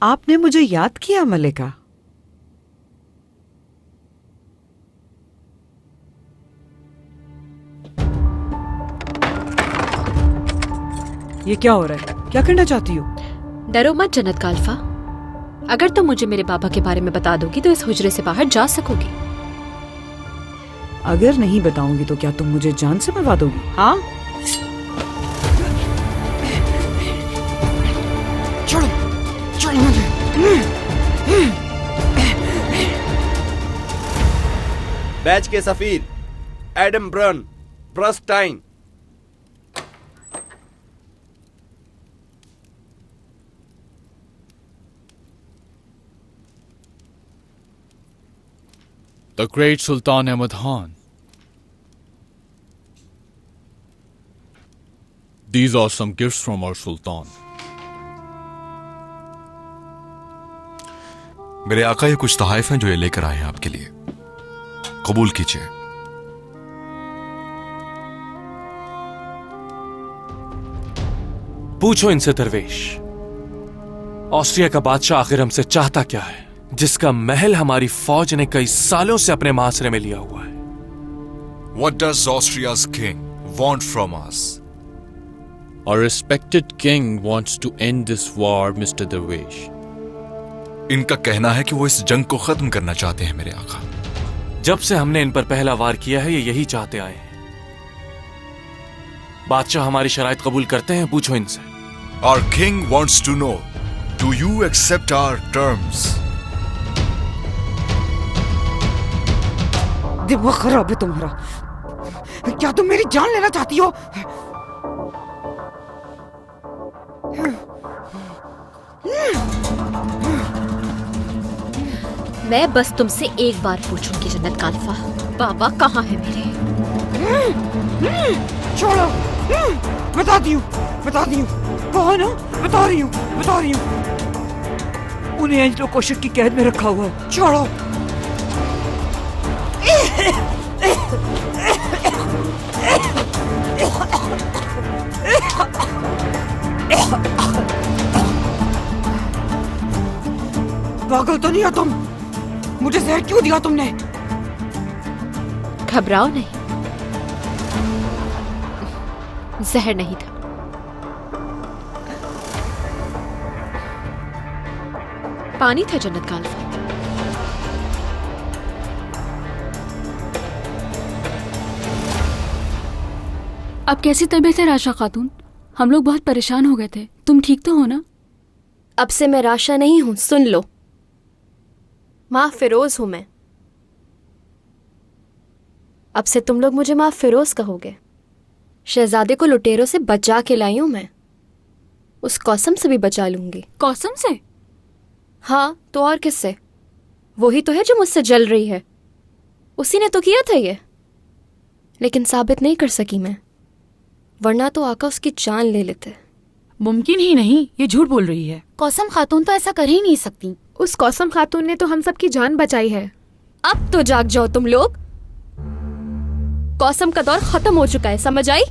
आपने मुझे याद किया मलिका? ये क्या हो रहा है? क्या करना चाहती हो? डरो मत जन्नत का अल्फा। अगर तुम मुझे मेरे बाबा के बारे में बता दोगी तो इस हुजरे से बाहर जा सकोगी। अगर नहीं बताऊंगी तो क्या तुम मुझे जान से मरवा दोगी? हाँ? छोड़ो, छोड़ो मुझे। बैच के सफीर Adam ब्रस्टाइन। The great Sultan Ahmad Khan. These are some gifts from our Sultan. मेरे आका ये कुछ तोहफे हैं जो ये लेकर आए हैं आपके लिए, कबूल कीजिए। पूछो इनसे दरवेश, ऑस्ट्रिया का बादशाह आखिर हमसे चाहता क्या है, जिसका महल हमारी फौज ने कई सालों से अपने मासरे में लिया हुआ है। What does Austria's king want from us? Our respected king wants to end this war, Mr. Darwish. इनका कहना है कि वो इस जंग को खत्म करना चाहते हैं मेरे आका। जब से हमने इन पर पहला वार किया है ये यही चाहते आए हैं। बादशाह हमारी शराइत कबूल करते हैं? पूछो इनसे। Our king wants to know, do you accept our terms? दिमाग खराब है तुम्हारा। क्या तुम मेरी जान लेना चाहती हो? मैं बस तुमसे एक बार पूछूंगी जन्नत का अल्फा, बाबा कहाँ है मेरे? छोड़ो, बताती हूँ। कौन हो? बता रही हूँ। उन्हें एंजलो कोशट की कैद में रखा हुआ है। छोड़ो। पागल तो नहीं हो तुम? मुझे जहर क्यों दिया तुमने? घबराओ नहीं, जहर नहीं था। पानी था जन्नत का अल्फा। अब कैसी तबीयत है राशा खातून? हम लोग बहुत परेशान हो गए थे, तुम ठीक तो हो ना? अब से मैं राशा नहीं हूं, सुन लो। माँ फिरोज हूं मैं। अब से तुम लोग मुझे माँ फिरोज कहोगे। शहजादे को लुटेरों से बचा के लाई हूं मैं, उस कौसम से भी बचा लूंगी। कौसम से? हाँ, तो और किससे? वही तो है जो मुझसे जल रही है। उसी ने तो किया था ये, लेकिन साबित नहीं कर सकी मैं, वरना तो आका उसकी जान ले लेते। मुमकिन ही नहीं, ये झूठ बोल रही है। कौसम खातून तो ऐसा कर ही नहीं सकती। उस कौसम खातून ने तो हम सबकी जान बचाई है। अब तो जाग जाओ तुम लोग। कौसम का दौर खत्म हो चुका है, समझ आई?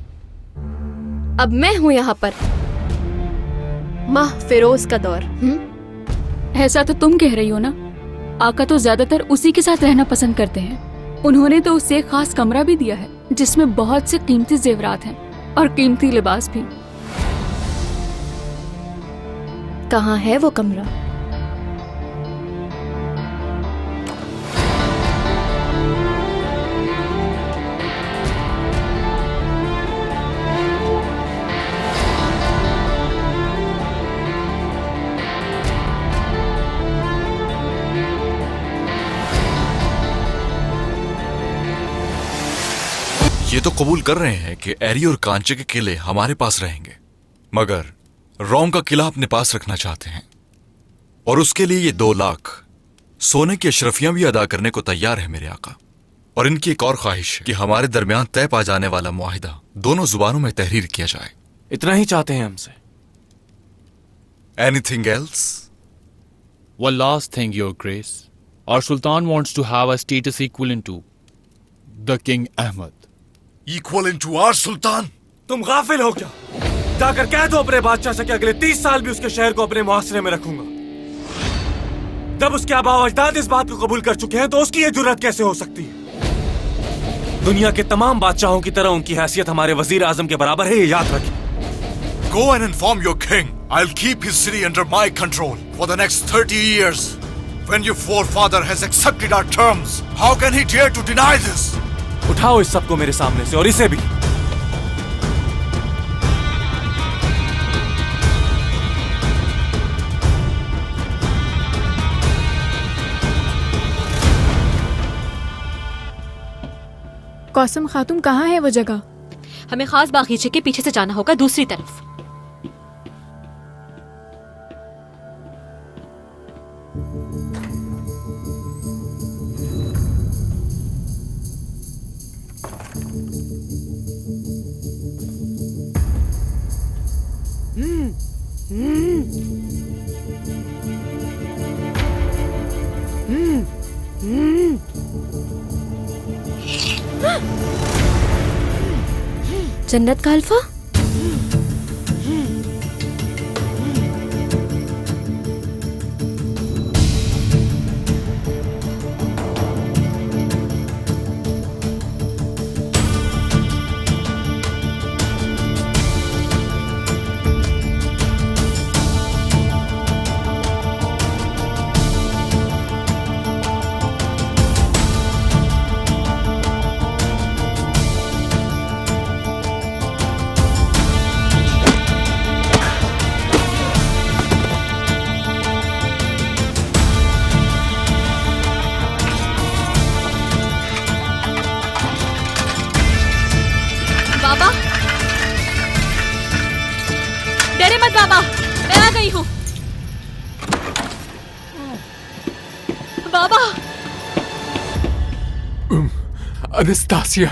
अब मैं हूं यहाँ पर, माह फिरोज का दौर। ऐसा तो तुम कह रही हो ना, आका तो ज्यादातर उसी के साथ रहना पसंद करते हैं। उन्होंने तो उसे एक खास कमरा भी दिया है जिसमें बहुत से कीमती जेवरात हैं और कीमती लिबास भी। कहाँ है वो कमरा? ये तो कबूल कर रहे हैं कि एरी और कांचे के किले हमारे पास रहेंगे, मगर रोम का किला अपने पास रखना चाहते हैं, और उसके लिए ये 2 लाख सोने की अशरफियां भी अदा करने को तैयार है मेरे आका। और इनकी एक और ख्वाहिश है कि हमारे दरमियान तय पा जाने वाला मुआहिदा दोनों जुबानों में तहरीर किया जाए। इतना ही चाहते हैं हमसे? Anything else? One last thing, Your Grace. Our Sultan wants to have a status equivalent to the King Ahmad. Equivalent to our Sultan? तुम गाफिल हो क्या? जाकर कह दो अपने बादशाह से कि अगले 30 साल भी उसके शहर को अपने मुआसरे में रखूंगा। जब उसके आबा अजदाद इस बात को कबूल कर चुके हैं तो उसकी ये जुर्रत कैसे हो सकती है? दुनिया के तमाम बादशाहों की तरह उनकी हैसियत हमारे वजीर आजम के बराबर है, ये याद रखें। Go and inform your king. I'll keep his city under my control for the next 30 years. When your forefather has accepted our terms, how can he dare to deny this? उठाओ इस सबको मेरे सामने से और इसे भी। कौसम खातून कहाँ है वो जगह? हमें खास बागीचे के पीछे से जाना होगा, दूसरी तरफ। जन्नत का अल्फा? बाबा, डरे मत बाबा, मैं आ गई हूँ। बाबा। अनस्तासिया,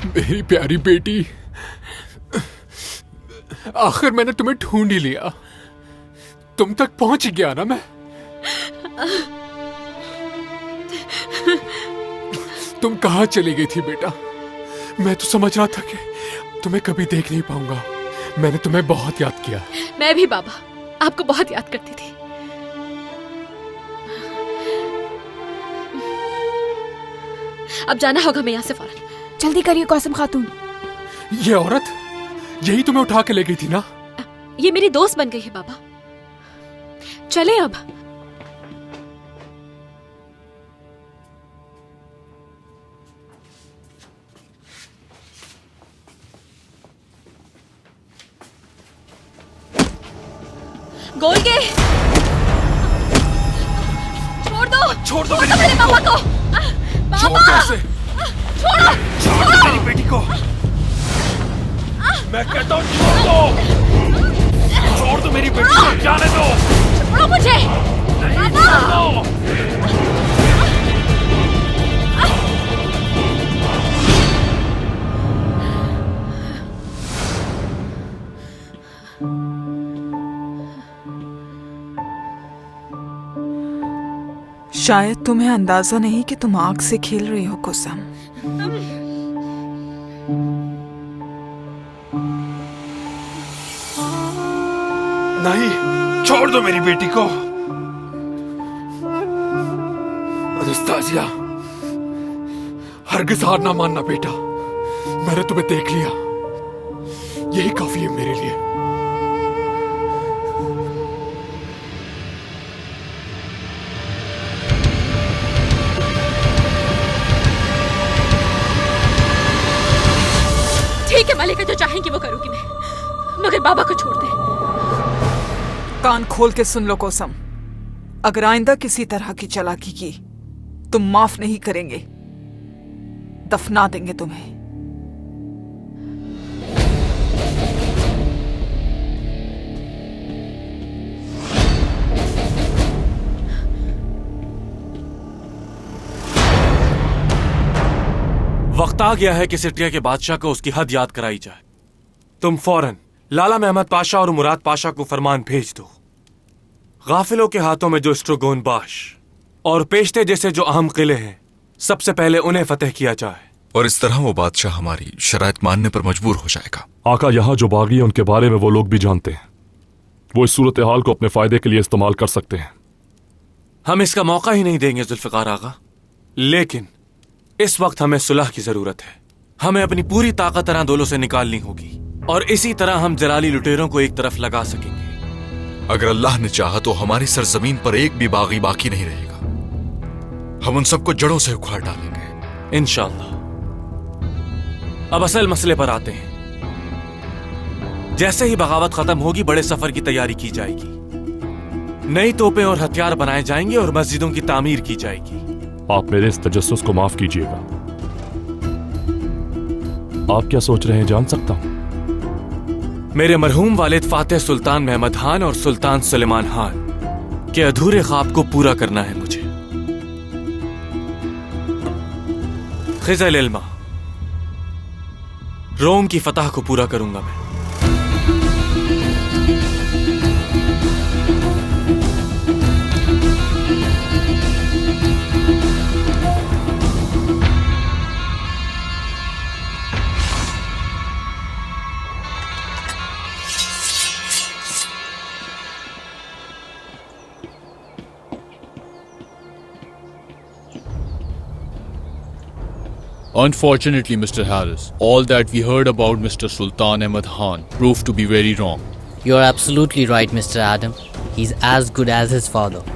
मेरी प्यारी बेटी, आखिर मैंने तुम्हें ढूंढ ही लिया। तुम तक पहुंच गया ना मैं? तुम कहाँ चली गई थी बेटा? मैं तो समझ रहा था कि तुम्हें कभी देख नहीं पाऊंगा। मैंने तुम्हें बहुत याद किया। मैं भी बाबा, आपको बहुत याद करती थी। अब जाना होगा मैं यहाँ से फौरन। जल्दी करिए कौसम खातून। ये औरत यही तुम्हें उठा के ले गई थी ना? ये मेरी दोस्त बन गई है बाबा। चले अब। गोल के छोड़ दो मेरे पापा को। पापा छोड़ो छोड़ो मेरी बेटी को। मैं कहता हूँ छोड़ दो मेरी बेटी को, जाने दो। छोड़ो मुझे पापा। शायद तुम्हें अंदाजा नहीं कि तुम आग से खेल रही हो कुसम। नहीं, छोड़ दो मेरी बेटी को। अनस्तासिया, हरगिज़ हार ना मानना बेटा। मैंने तुम्हें देख लिया, यही काफी है मेरे लिए। ठीक है मलिका, जो चाहेंगी वो करूंगी मैं, मगर बाबा को छोड़ दे। कान खोल के सुन लो कोसम, अगर आइंदा किसी तरह की चालाकी की तुम माफ नहीं करेंगे, दफना देंगे तुम्हें। वक्त आ गया है कि सिटिया के बादशाह को उसकी हद याद कराई जाए। तुम फौरन लाला महमद पाशा और मुराद पाशा को फरमान भेज दो। गाफिलों के हाथों में जो स्ट्रोगोन बाश और पेशते जैसे जो अहम किले हैं, सबसे पहले उन्हें फतेह किया जाए। और इस तरह वो बादशाह हमारी शराइत मानने पर मजबूर हो जाएगा। आका, यहाँ जो बागी हैं उनके बारे में वो लोग भी जानते हैं। वो इस सूरत हाल को अपने फायदे के लिए इस्तेमाल कर सकते हैं। हम इसका मौका ही नहीं देंगे जुल्फिकार आगा। लेकिन इस वक्त हमें सुलह की जरूरत है। हमें अपनी पूरी ताकत आंदोलों से निकालनी होगी और इसी तरह हम जलाली लुटेरों को एक तरफ लगा सकेंगे। अगर अल्लाह ने चाहा तो हमारी सरजमीन पर एक भी बागी बाकी नहीं रहेगा। हम उन सबको जड़ों से उखाड़ डालेंगे इंशाअल्लाह। अब असल मसले पर आते हैं। जैसे ही बगावत खत्म होगी बड़े सफर की तैयारी की जाएगी। नई तोपें और हथियार बनाए जाएंगे और मस्जिदों की तामीर की जाएगी। आप मेरे इस तजस्सुस को माफ कीजिएगा। आप क्या सोच रहे हैं जान सकता हूं? मेरे मरहूम वालिद फातिह सुल्तान महमद खान और सुल्तान सुलेमान खान के अधूरे ख्वाब को पूरा करना है मुझे। खिज़ल इल्मा, रोम की फतह को पूरा करूंगा मैं। Unfortunately, Mr. Harris, all that we heard about Mr. Sultan Ahmad Khan proved to be very wrong. You're absolutely right, Mr. Adam. He's as good as his father.